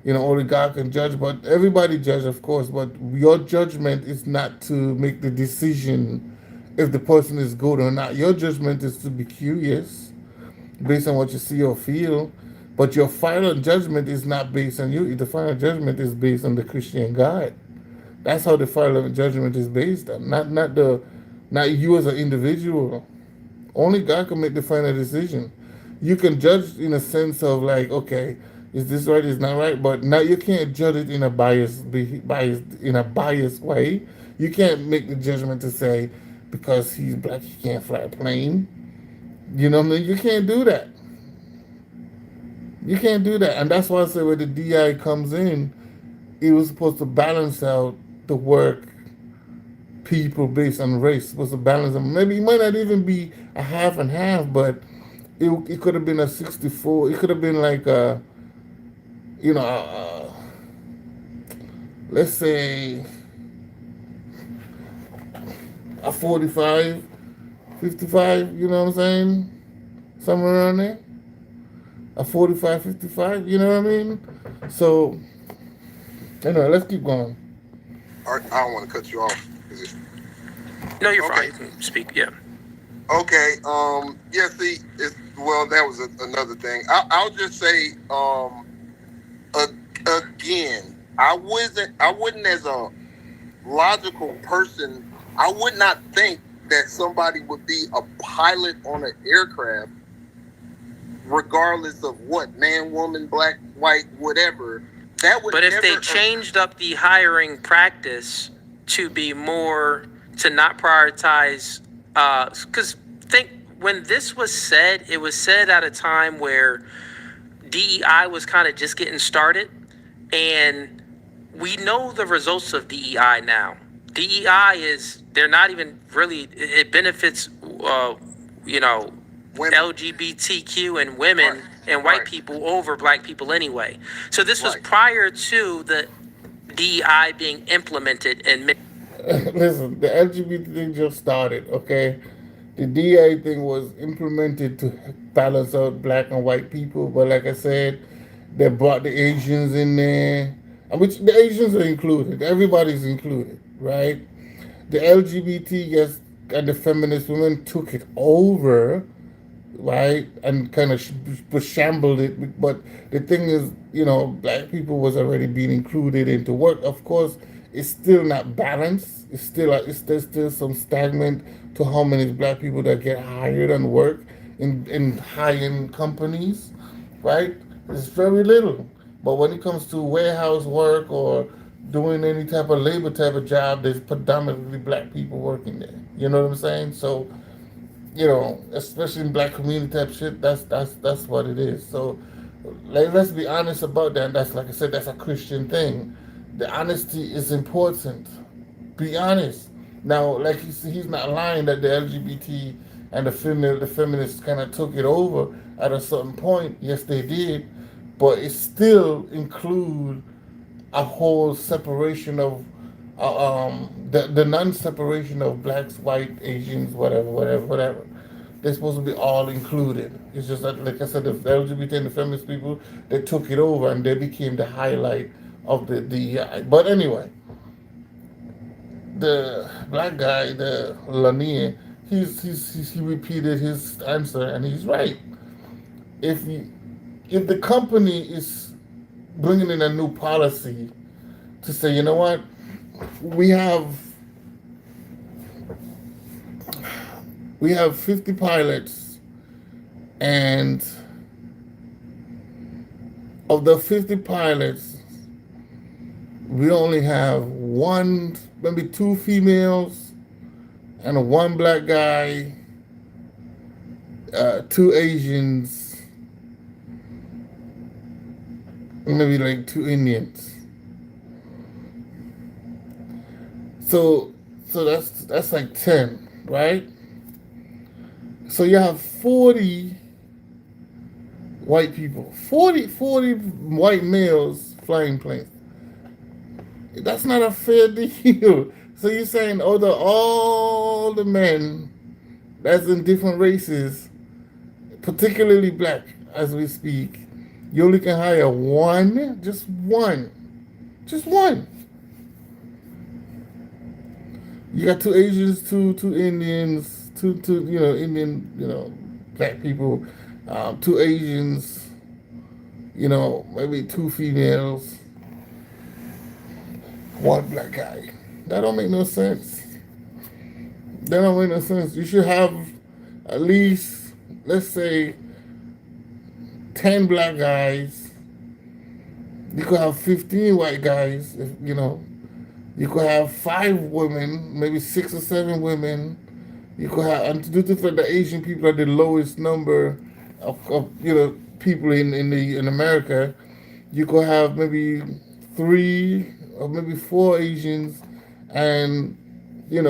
Only God can judge, but everybody judge, of course. But your judgment is not to make the decision if the person is good or not. Your judgment is to be curious based on what you see or feel. But your final judgment is not based on you. The final judgment is based on the Christian God. That's how the final judgment is based on, not you as an individual. Only God can make the final decision. You can judge in a sense of like, okay, is this right? Is not right? But now you can't judge it in a biased way. You can't make the judgment to say because he's black he can't fly a plane. You know what I mean? You can't do that. You can't do that, and that's why I say when the DI comes in, it was supposed to balance out the work people based on race. Supposed to balance them. Maybe it might not even be a half and half, but it could have been a 64. It could have been like a, you know, let's say a 45, 55. You know what I'm saying? Somewhere around there. A 45, 55. You know what I mean? So, anyway, let's keep going. I don't want to cut you off. No, you're fine. You can speak. Yeah. Okay. Yeah. See, well, that was another thing. I'll just say, again, I wouldn't as a logical person, I would not think that somebody would be a pilot on an aircraft, regardless of what, man, woman, black, white, whatever. That would. But if they changed up the hiring practice to be more to not prioritize, because think when this was said, it was said at a time where DEI was kind of just getting started, and we know the results of DEI now. DEI they're not even really, it benefits, women. LGBTQ and women and white people over black people anyway. So this was prior to the DEI being implemented and listen, the LGBT thing just started, okay? The DEI thing was implemented to balance out black and white people, but like I said, they brought the Asians in there, which the Asians are included. Everybody's included, right? The LGBT, yes, and the feminist women took it over, right, and kind of shambled it. But the thing is, black people was already being included into work. Of course, it's still not balanced. There's still some stagnant to how many black people that get hired and work in high-end companies, right? It's very little. But when it comes to warehouse work or doing any type of labor type of job, there's predominantly black people working there. You know what I'm saying? So, especially in black community type shit, that's what it is. So, let's be honest about that. And that's, like I said, that's a Christian thing. The honesty is important. Be honest. Now, like he's not lying that the LGBT and the feminists kind of took it over at a certain point. Yes, they did, but it still include a whole separation of the non-separation of blacks, white, Asians, whatever. They're supposed to be all included. It's just that, like I said, the LGBT and the feminist people, they took it over and they became the highlight of the DEI. But anyway, the black guy, the Lanier, he repeated his answer and he's right. If the company is bringing in a new policy to say, you know what, we have 50 pilots, and of the 50 pilots, we only have one, maybe two females, and one black guy, two Asians, maybe like two Indians. So that's like 10, right? So you have 40 white people, 40 white males flying planes. That's not a fair deal. So you're saying, all the men that's in different races, particularly black as we speak, You only can hire one, just one. You got two Asians, two Indians, two Indian black people, two Asians, maybe two females, one black guy. That don't make no sense. That don't make no sense. You should have at least, let's say, 10 black guys. You could have 15 white guys, You could have 5 women, maybe 6 or 7 women. You could have, and to do this for the Asian people are the lowest number of people in America. You could have maybe 3 or maybe 4 Asians, and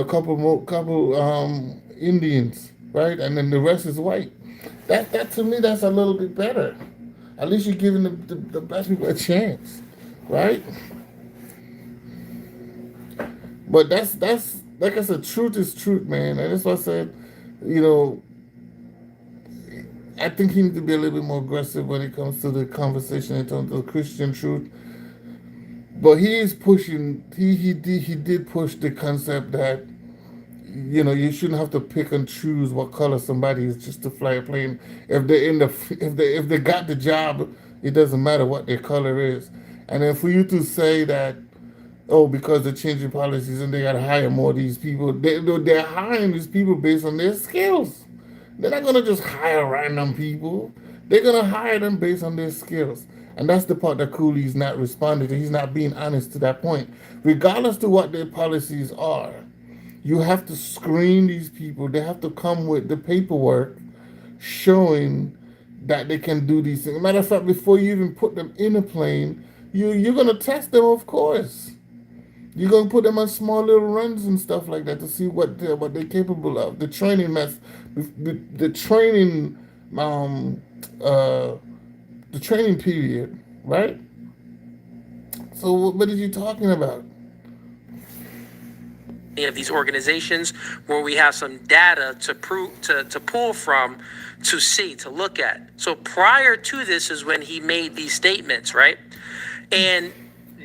couple Indians, right? And then the rest is white. That to me, that's a little bit better. At least you're giving the black people a chance, right? But that's like I said, truth is truth, man. And that's why I said, you know, I think he needs to be a little bit more aggressive when it comes to the conversation in terms of Christian truth. But he is pushing. He did push the concept that you shouldn't have to pick and choose what color somebody is just to fly a plane. If they in the if they got the job, it doesn't matter what their color is. And then for you to say that, oh, because they're changing policies and they got to hire more of these people, they're hiring these people based on their skills. They're not gonna just hire random people. They're gonna hire them based on their skills. And that's the part that Cooley's not responding to. He's not being honest to that point. Regardless to what their policies are, you have to screen these people. They have to come with the paperwork showing that they can do these things. Matter of fact, before you even put them in a plane, you're gonna test them, of course. You're gonna put them on small little runs and stuff like that to see what they're capable of. The training, uh, the training period, right? So what is he talking about? Of these organizations where we have some data to pull from, to look at. So prior to this is when he made these statements, right? And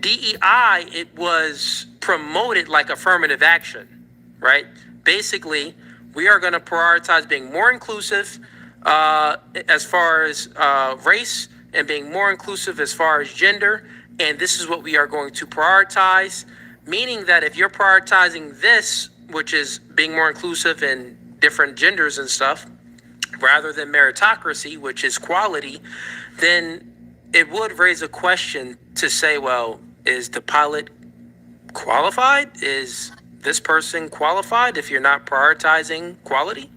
DEI, it was promoted like affirmative action, right? Basically, we are going to prioritize being more inclusive as far as race, and being more inclusive as far as gender. And this is what we are going to prioritize. Meaning that if you're prioritizing this, which is being more inclusive in different genders and stuff, rather than meritocracy, which is quality, then it would raise a question to say, well, is the pilot qualified? Is this person qualified if you're not prioritizing quality?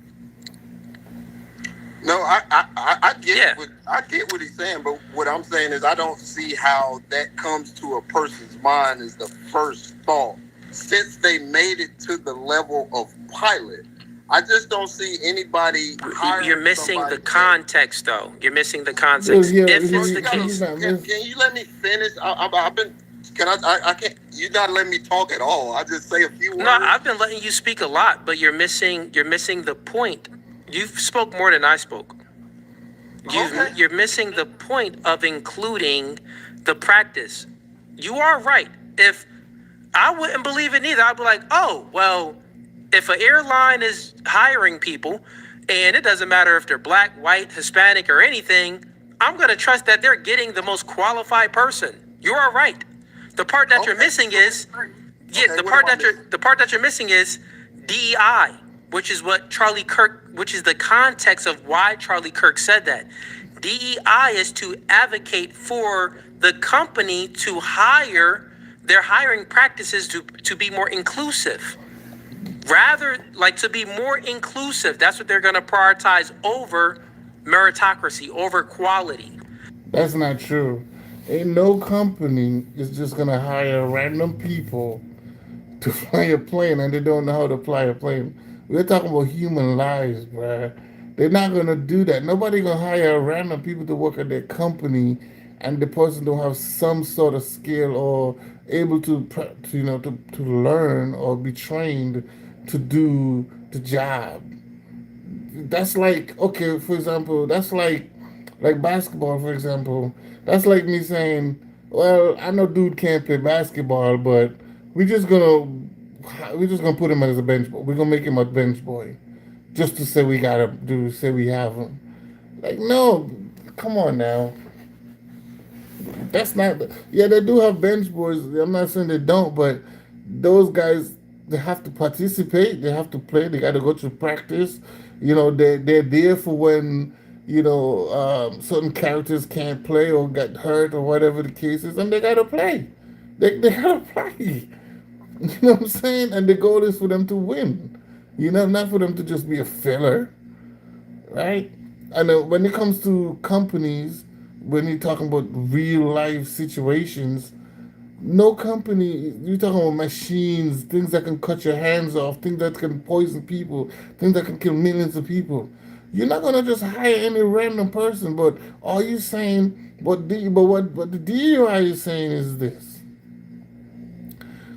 No, I get I get what he's saying, but what I'm saying is I don't see how that comes to a person's mind as the first thought. Since they made it to the level of pilot, I just don't see anybody hiring. You're missing the context, though. You're missing the context. Yeah, if it's the case, can you let me finish? I've been. I can't. You're not letting me talk at all. I just say a few words. No, I've been letting you speak a lot, but you're missing the point. You've spoke more than I spoke. You're missing the point of including the practice. You are right. If I wouldn't believe it either, I'd be like, oh, well, if an airline is hiring people, and it doesn't matter if they're black, white, Hispanic, or anything, I'm going to trust that they're getting the most qualified person. You are right. The part that you're missing is, the part that you're missing is DEI, which is what Charlie Kirk, which is the context of why Charlie Kirk said that. DEI is to advocate for the company to hire their hiring practices to be more inclusive. Rather, to be more inclusive, that's what they're going to prioritize over meritocracy, over quality. That's not true. Ain't no company is just going to hire random people to fly a plane and they don't know how to fly a plane. We're talking about human lives, bruh. They're not gonna do that. Nobody gonna hire random people to work at their company, and the person don't have some sort of skill or able to learn or be trained to do the job. That's like, okay, for example, that's like Like basketball, for example, that's like me saying, "Well, I know dude can't play basketball, but we just gonna we're just gonna put him as a bench boy. We're gonna make him a bench boy, just to say we gotta do say we have him." Like, no, come on now. That's not. Yeah, they do have bench boys. I'm not saying they don't, but those guys, they have to participate. They have to play. They got to go to practice. They're there for when certain characters can't play or get hurt or whatever the case is, and they got to play. They got to play. You know what I'm saying? And the goal is for them to win. Not for them to just be a filler, right? And when it comes to companies, when you're talking about real life situations, no company, you're talking about machines, things that can cut your hands off, things that can poison people, things that can kill millions of people. You're not gonna just hire any random person. But are you saying what the DEI is saying is this?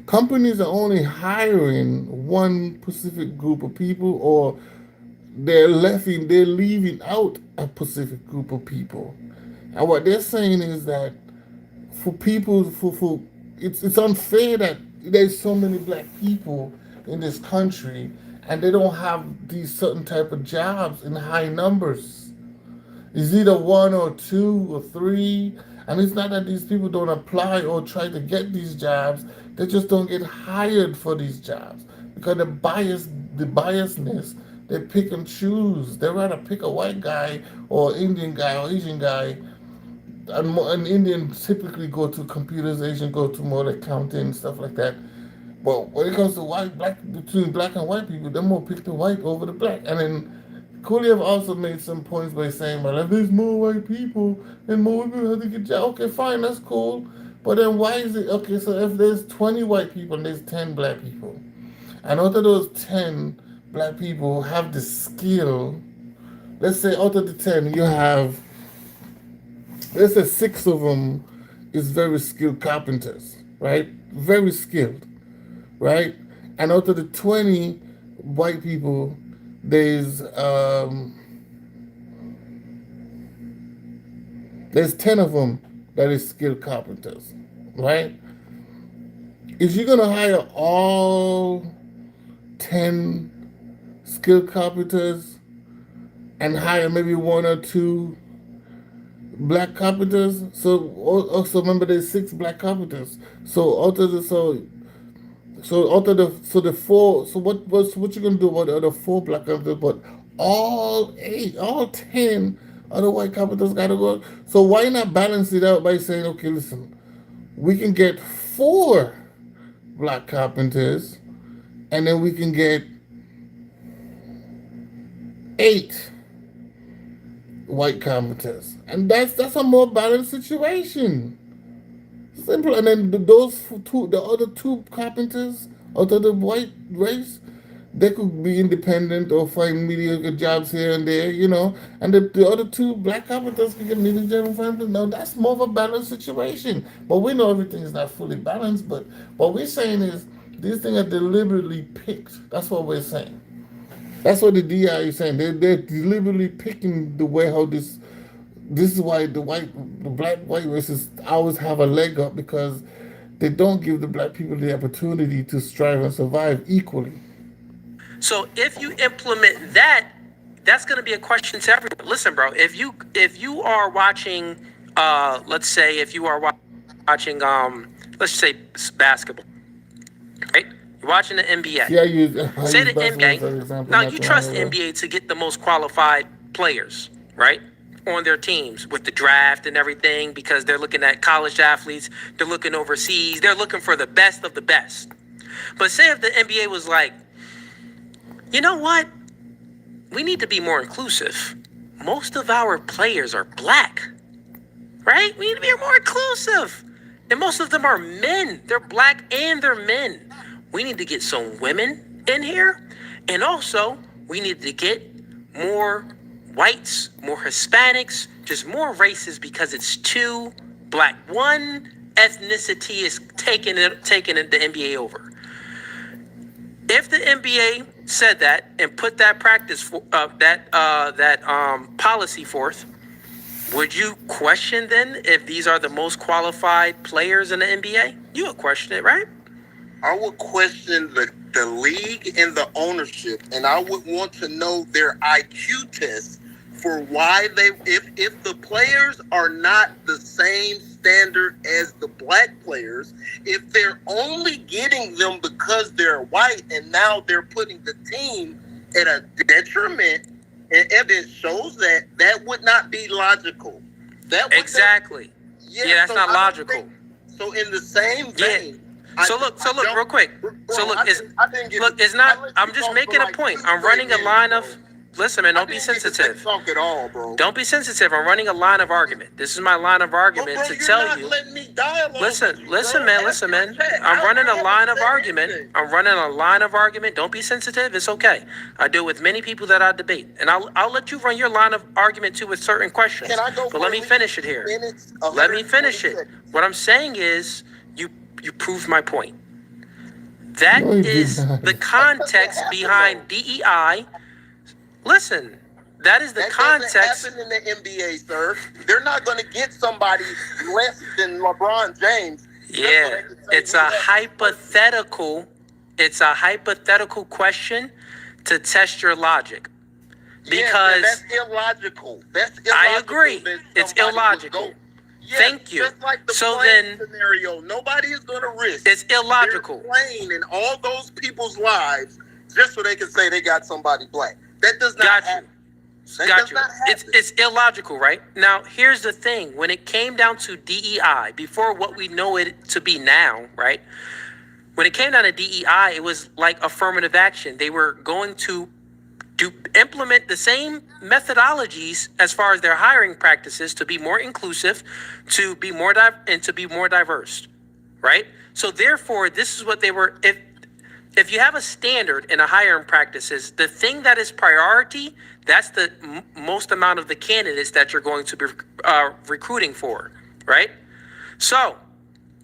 Companies are only hiring one specific group of people, or they're leaving out a specific group of people. And what they're saying is that for people, for it's unfair that there's so many black people in this country and they don't have these certain type of jobs in high numbers. It's either one or two or three, and it's not that these people don't apply or try to get these jobs. They just don't get hired for these jobs because the biasness. They pick and choose. They rather pick a white guy or Indian guy or Asian guy. And Indians typically go to computers, Asian go to more accounting, stuff like that. But when it comes to between black and white people, they're more pick the white over the black. And then Kuliev also made some points by saying, well, if there's more white people, then more people have to get jobs. Okay, fine, that's cool. But then why is it, okay, so if there's 20 white people and there's 10 black people, and out of those 10 black people have the skill, let's say out of the 10, you have, let's say 6 of them is very skilled carpenters, right? Very skilled, right? And out of the 20 white people, there's 10 of them that is skilled carpenters, right? Is you gonna hire all 10 skilled carpenters and hire maybe 1 or 2 black carpenters? So also remember there's 6 black carpenters. So out of the the 4, so what you gonna do about the other 4 black carpenters? But all 10 other white carpenters gotta go. So why not balance it out by saying, okay, listen, we can get 4 black carpenters, and then we can get 8 white carpenters, and that's a more balanced situation. Simple. And then the other 2 carpenters out of the white race, they could be independent or find mediocre jobs here and there, and the other 2 black carpenters can get mediocre jobs. Now that's more of a balanced situation. But we know everything is not fully balanced. But what we're saying is these things are deliberately picked. That's what we're saying. That's what the DI is saying. They're deliberately picking the way how this is why the black white races always have a leg up, because they don't give the black people the opportunity to strive and survive equally. So if you implement that, that's going to be a question to everyone. Listen, bro, if you are watching, let's say if you are watching, let's say basketball, right? You're watching the NBA. Yeah, say the NBA. Now you trust the NBA to get the most qualified players, right, on their teams with the draft and everything, because they're looking at college athletes, they're looking overseas, they're looking for the best of the best. But say if the NBA was like, you know what? We need to be more inclusive. Most of our players are black, right? We need to be more inclusive. And most of them are men. They're black and they're men. We need to get some women in here. And also, we need to get more whites, more Hispanics, just more races, because it's too black. One ethnicity is taking the NBA over. If the NBA said that and put that policy forth, Would you question then if these are the most qualified players in the NBA? You would question it, right? I would question the league and the ownership, and I would want to know their IQ test for why if the players are not the same standard as the black players, if they're only getting them because they're white, and now they're putting the team at a detriment, and evidence shows that would not be logical. Exactly. That's so not logical. So in the same vein. So look, real quick. It's not. I'm just making a point. I'm running a line of. Listen, man, don't be sensitive. Talk at all, bro. Don't be sensitive. I'm running a line of argument. This is my line of argument to tell you. Listen, man. I'm running a line of argument. Don't be sensitive. It's okay. I do it with many people that I debate, and I'll let you run your line of argument too with certain questions. But let me finish it here. Let me finish it. What I'm saying is, you proved my point. That is the context behind DEI. Listen, that is the context. That doesn't happen in the NBA, sir. They're not going to get somebody less than LeBron James. Yeah, it's a hypothetical. It's a hypothetical question to test your logic. Because that's illogical. I agree. It's illogical. Thank you. Just like the so plane then, scenario, nobody is going to risk. It's illogical. Their plane and all those people's lives just so they can say they got somebody black. That does not happen. Got you. It's illogical, right? Now, here's the thing. When it came down to DEI, before what we know it to be now, right? When it came down to DEI, it was like affirmative action. They were going to implement the same methodologies as far as their hiring practices to be more inclusive, to be more diverse, right? So therefore, this is what they were. If you have a standard in a hiring practices, the thing that is priority, that's the most amount of the candidates that you're going to be recruiting for, right? So,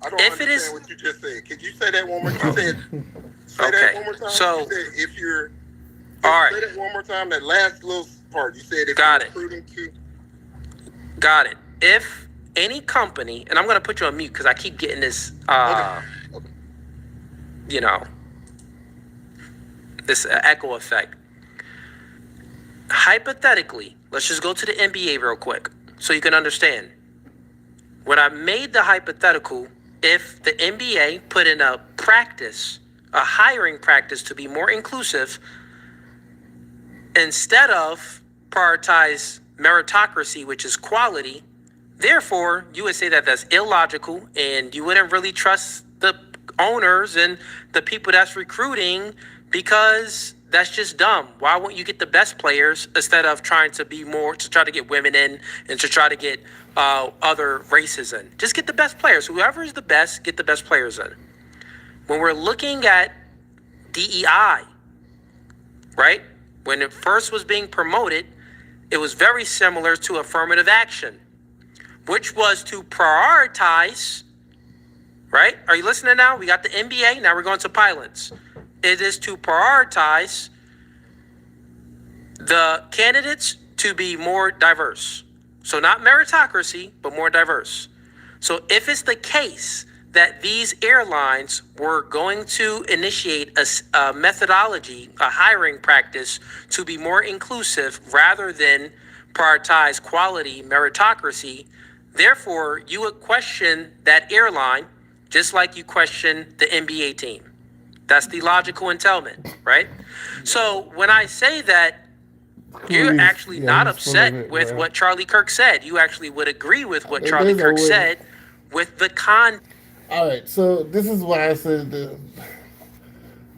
I don't understand what you just said. Could you say that one more time? That one more time. So, you said if you're all right. Say that one more time. That last little part. You said if got you're it. recruiting to. Got it. If any company, and I'm going to put you on mute because I keep getting this, this echo effect. Hypothetically, let's just go to the NBA real quick so you can understand. When I made the hypothetical, if the NBA put in a hiring practice to be more inclusive, instead of prioritize meritocracy, which is quality, therefore, you would say that that's illogical and you wouldn't really trust the owners and the people that's recruiting because that's just dumb. Why wouldn't you get the best players instead of trying to try to get women in and to try to get other races in? Just get the best players. Whoever is the best, get the best players in. When we're looking at DEI, right? When it first was being promoted, it was very similar to affirmative action, which was to prioritize, right? Are you listening now? We got the NBA, now we're going to pilots. It is to prioritize the candidates to be more diverse. So not meritocracy, but more diverse. So if it's the case that these airlines were going to initiate a methodology, a hiring practice to be more inclusive rather than prioritize quality, meritocracy, therefore you would question that airline just like you question the NBA team. That's the logical entailment, right? So when I say that you're actually not upset with what Charlie Kirk said, you actually would agree with what Charlie Kirk said with the All right, so this is why I said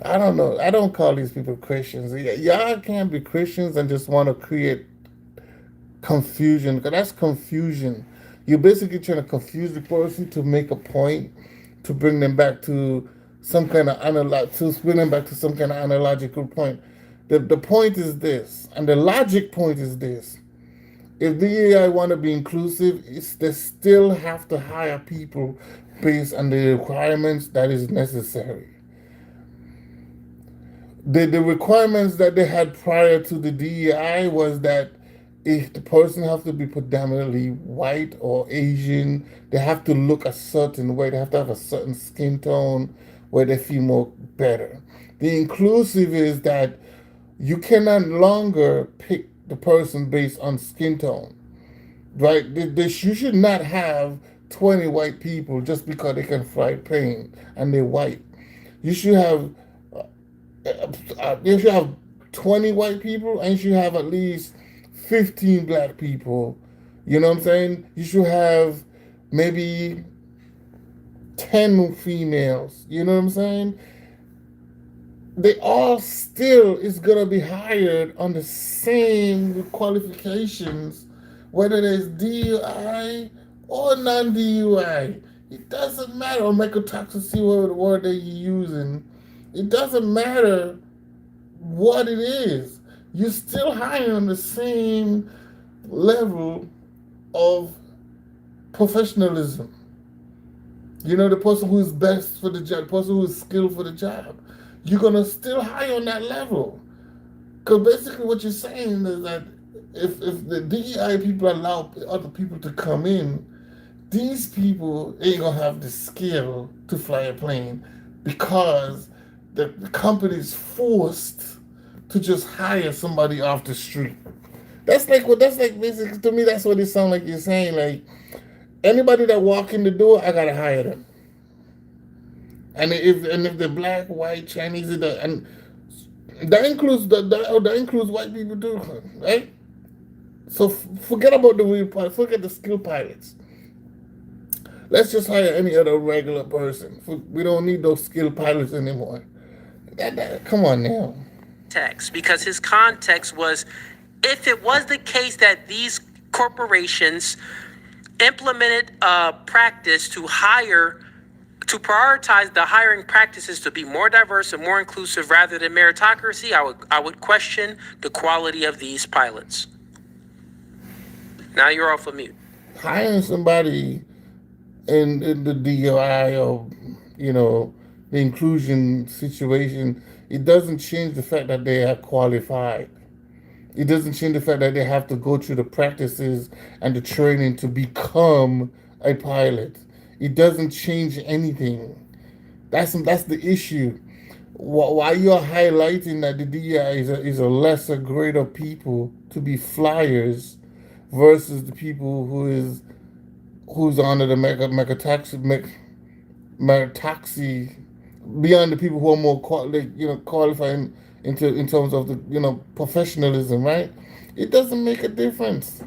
I don't know. I don't call these people Christians. Y'all can't be Christians and just want to create confusion, because that's confusion. You're basically trying to confuse the person to make a point, to bring them back to some kind of analogical point. The point is this, and the logic point is this. If the DEI want to be inclusive, they still have to hire people based on the requirements that is necessary. The requirements that they had prior to the DEI was that if the person has to be predominantly white or Asian, they have to look a certain way. They have to have a certain skin tone where they feel more better. The inclusive is that you cannot longer pick the person based on skin tone, right? You should not have 20 white people just because they can fry plane and they're white. You should have you should have 20 white people and you should have at least 15 black people. You know what I'm saying? You should have maybe 10 females. You know what I'm saying? They all still is gonna be hired on the same qualifications, whether it's DUI or non-DUI. It doesn't matter. Or Meritocracy, whatever the word that you're using, it doesn't matter what it is. You're still hiring on the same level of professionalism. You know, the person who is best for the job, the person who is skilled for the job. You're going to still hire on that level. Because basically what you're saying is that if the DEI people allow other people to come in, these people ain't going to have the skill to fly a plane because the company is forced to just hire somebody off the street. That's like basically to me that's what it sounds like you're saying. Like anybody that walk in the door, I gotta hire them. And if they're black, white, Chinese, and that includes white people too, right? So forget about the real pilots, forget the skill pilots. Let's just hire any other regular person. We don't need those skill pilots anymore. Come on now. Because his context was, if it was the case that these corporations implemented a practice to prioritize the hiring practices to be more diverse and more inclusive rather than meritocracy, I would question the quality of these pilots. Now you're off of mute. Hiring somebody in the DEI or, the inclusion situation, it doesn't change the fact that they are qualified. It doesn't change the fact that they have to go through the practices and the training to become a pilot. It doesn't change anything. That's the issue. Why you're highlighting that the DEI is a lesser grade of people to be flyers versus the people who's under the meritocracy, beyond the people who are more qualified in terms of the professionalism, right? It doesn't make a difference.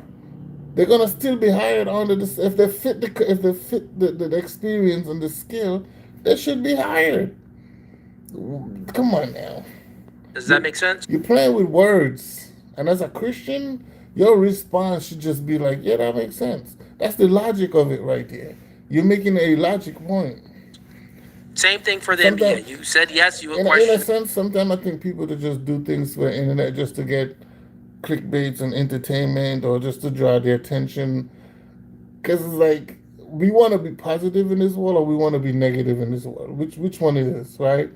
They're gonna still be hired under this if they fit the experience and the skill. They should be hired. Come on now. Does that make sense? You're playing with words, and as a Christian, your response should just be like, "Yeah, that makes sense." That's the logic of it right there. You're making a logic point. Same thing for the NBA. You said yes, you were questioning. In a sense, sometimes I think people to just do things for the internet just to get clickbaits and entertainment or just to draw their attention. Because it's like, we want to be positive in this world or we want to be negative in this world. Which one it is, right?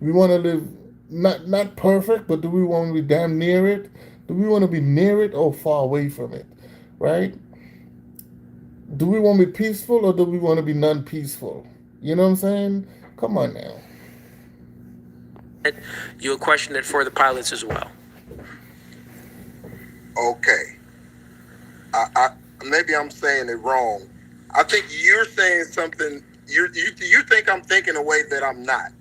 We want to live not perfect, but do we want to be damn near it? Do we want to be near it or far away from it, right? Do we want to be peaceful or do we want to be non-peaceful? You know what I'm saying? Come on now. You would question it for the pilots as well. Okay. I maybe I'm saying it wrong. I think you're saying something. You think I'm thinking a way that I'm not.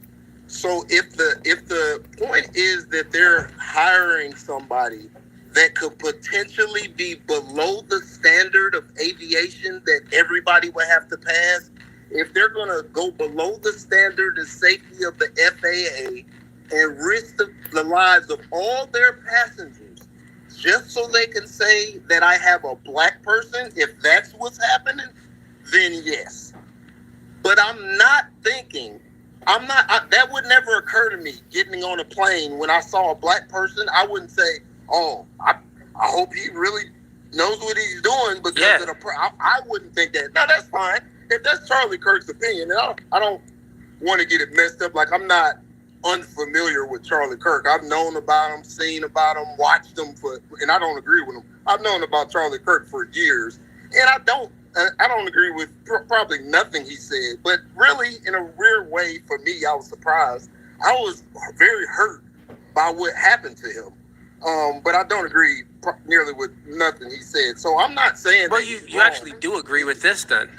So if the point is that they're hiring somebody that could potentially be below the standard of aviation that everybody would have to pass, if they're going to go below the standard of safety of the FAA and risk the lives of all their passengers just so they can say that I have a black person, if that's what's happening, then yes. But I'm not thinking, that would never occur to me getting on a plane when I saw a black person. I wouldn't say, oh, I hope he really knows what he's doing because of the I wouldn't think that. No, that's fine. If that's Charlie Kirk's opinion, I don't want to get it messed up. Like, I'm not unfamiliar with Charlie Kirk. I've known about him, seen about him, watched him and I don't agree with him. I've known about Charlie Kirk for years, and I don't agree with probably nothing he said. But really, in a weird way, for me, I was surprised. I was very hurt by what happened to him. But I don't agree nearly with nothing he said. So I'm not saying. Well, you actually do agree with this, then?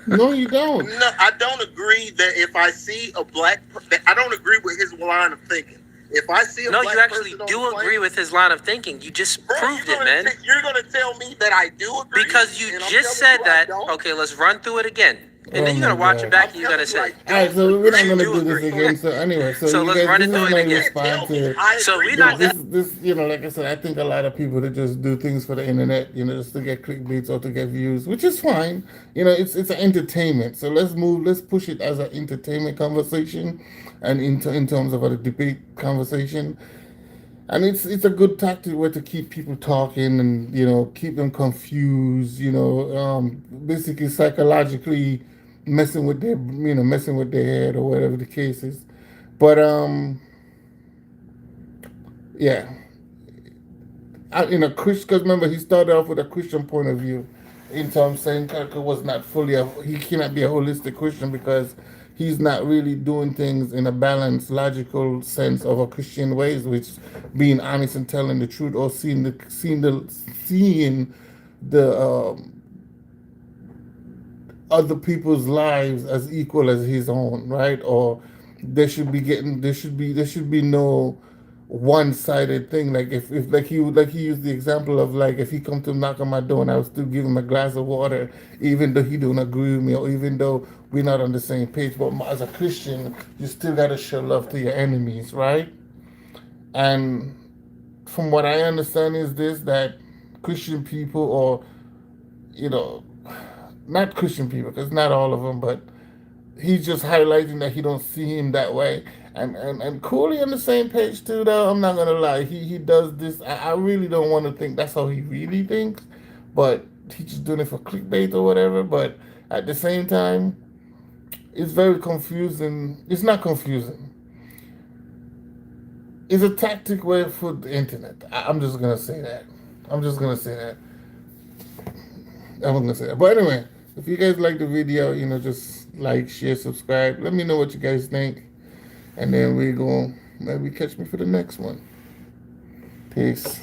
No, you don't. No, I don't agree that if I see a black, I don't agree with his line of thinking. If I see a no, black you actually person do on the agree plane, with his line of thinking. You just proved it, man. You're gonna tell me that I do agree Because you just said that. Okay, let's run through it again. And then you're gonna watch it back and you're gonna say. All right, so we're not gonna do this again. So anyway, so you let's guys, run this it through is it my again. response to So we're not. this, you know, like I said, I think a lot of people that just do things for the internet, you know, just to get clickbaits or to get views, which is fine. You know, it's an entertainment. So let's push it as an entertainment conversation, and in terms of a debate conversation. And it's a good tactic way to keep people talking and, you know, keep them confused, you know, basically psychologically messing with their head or whatever the case is. But yeah, in a Christian, because remember he started off with a Christian point of view, in terms saying Kirker was not he cannot be a holistic Christian because he's not really doing things in a balanced, logical sense of a Christian ways, which being honest and telling the truth, or seeing the other people's lives as equal as his own, right? Or there should be no one-sided thing. Like if like he used the example of, like, if he come to knock on my door and I would still give him a glass of water even though he don't agree with me, or even though we're not on the same page. But as a Christian, you still got to show love to your enemies, right? And from what I understand is this, that Christian people, or, you know, not Christian people, because not all of them, but he's just highlighting that he don't see him that way. And Cooley on the same page too, though. I'm not gonna lie, he does this. I really don't want to think that's how he really thinks, but he's just doing it for clickbait or whatever. But at the same time, it's very confusing. It's not confusing. It's a tactic way for the internet. I'm just gonna say that. I'm gonna say that. But anyway, if you guys like the video, you know, just like, share, subscribe. Let me know what you guys think. And then we go maybe catch me for the next one. Peace.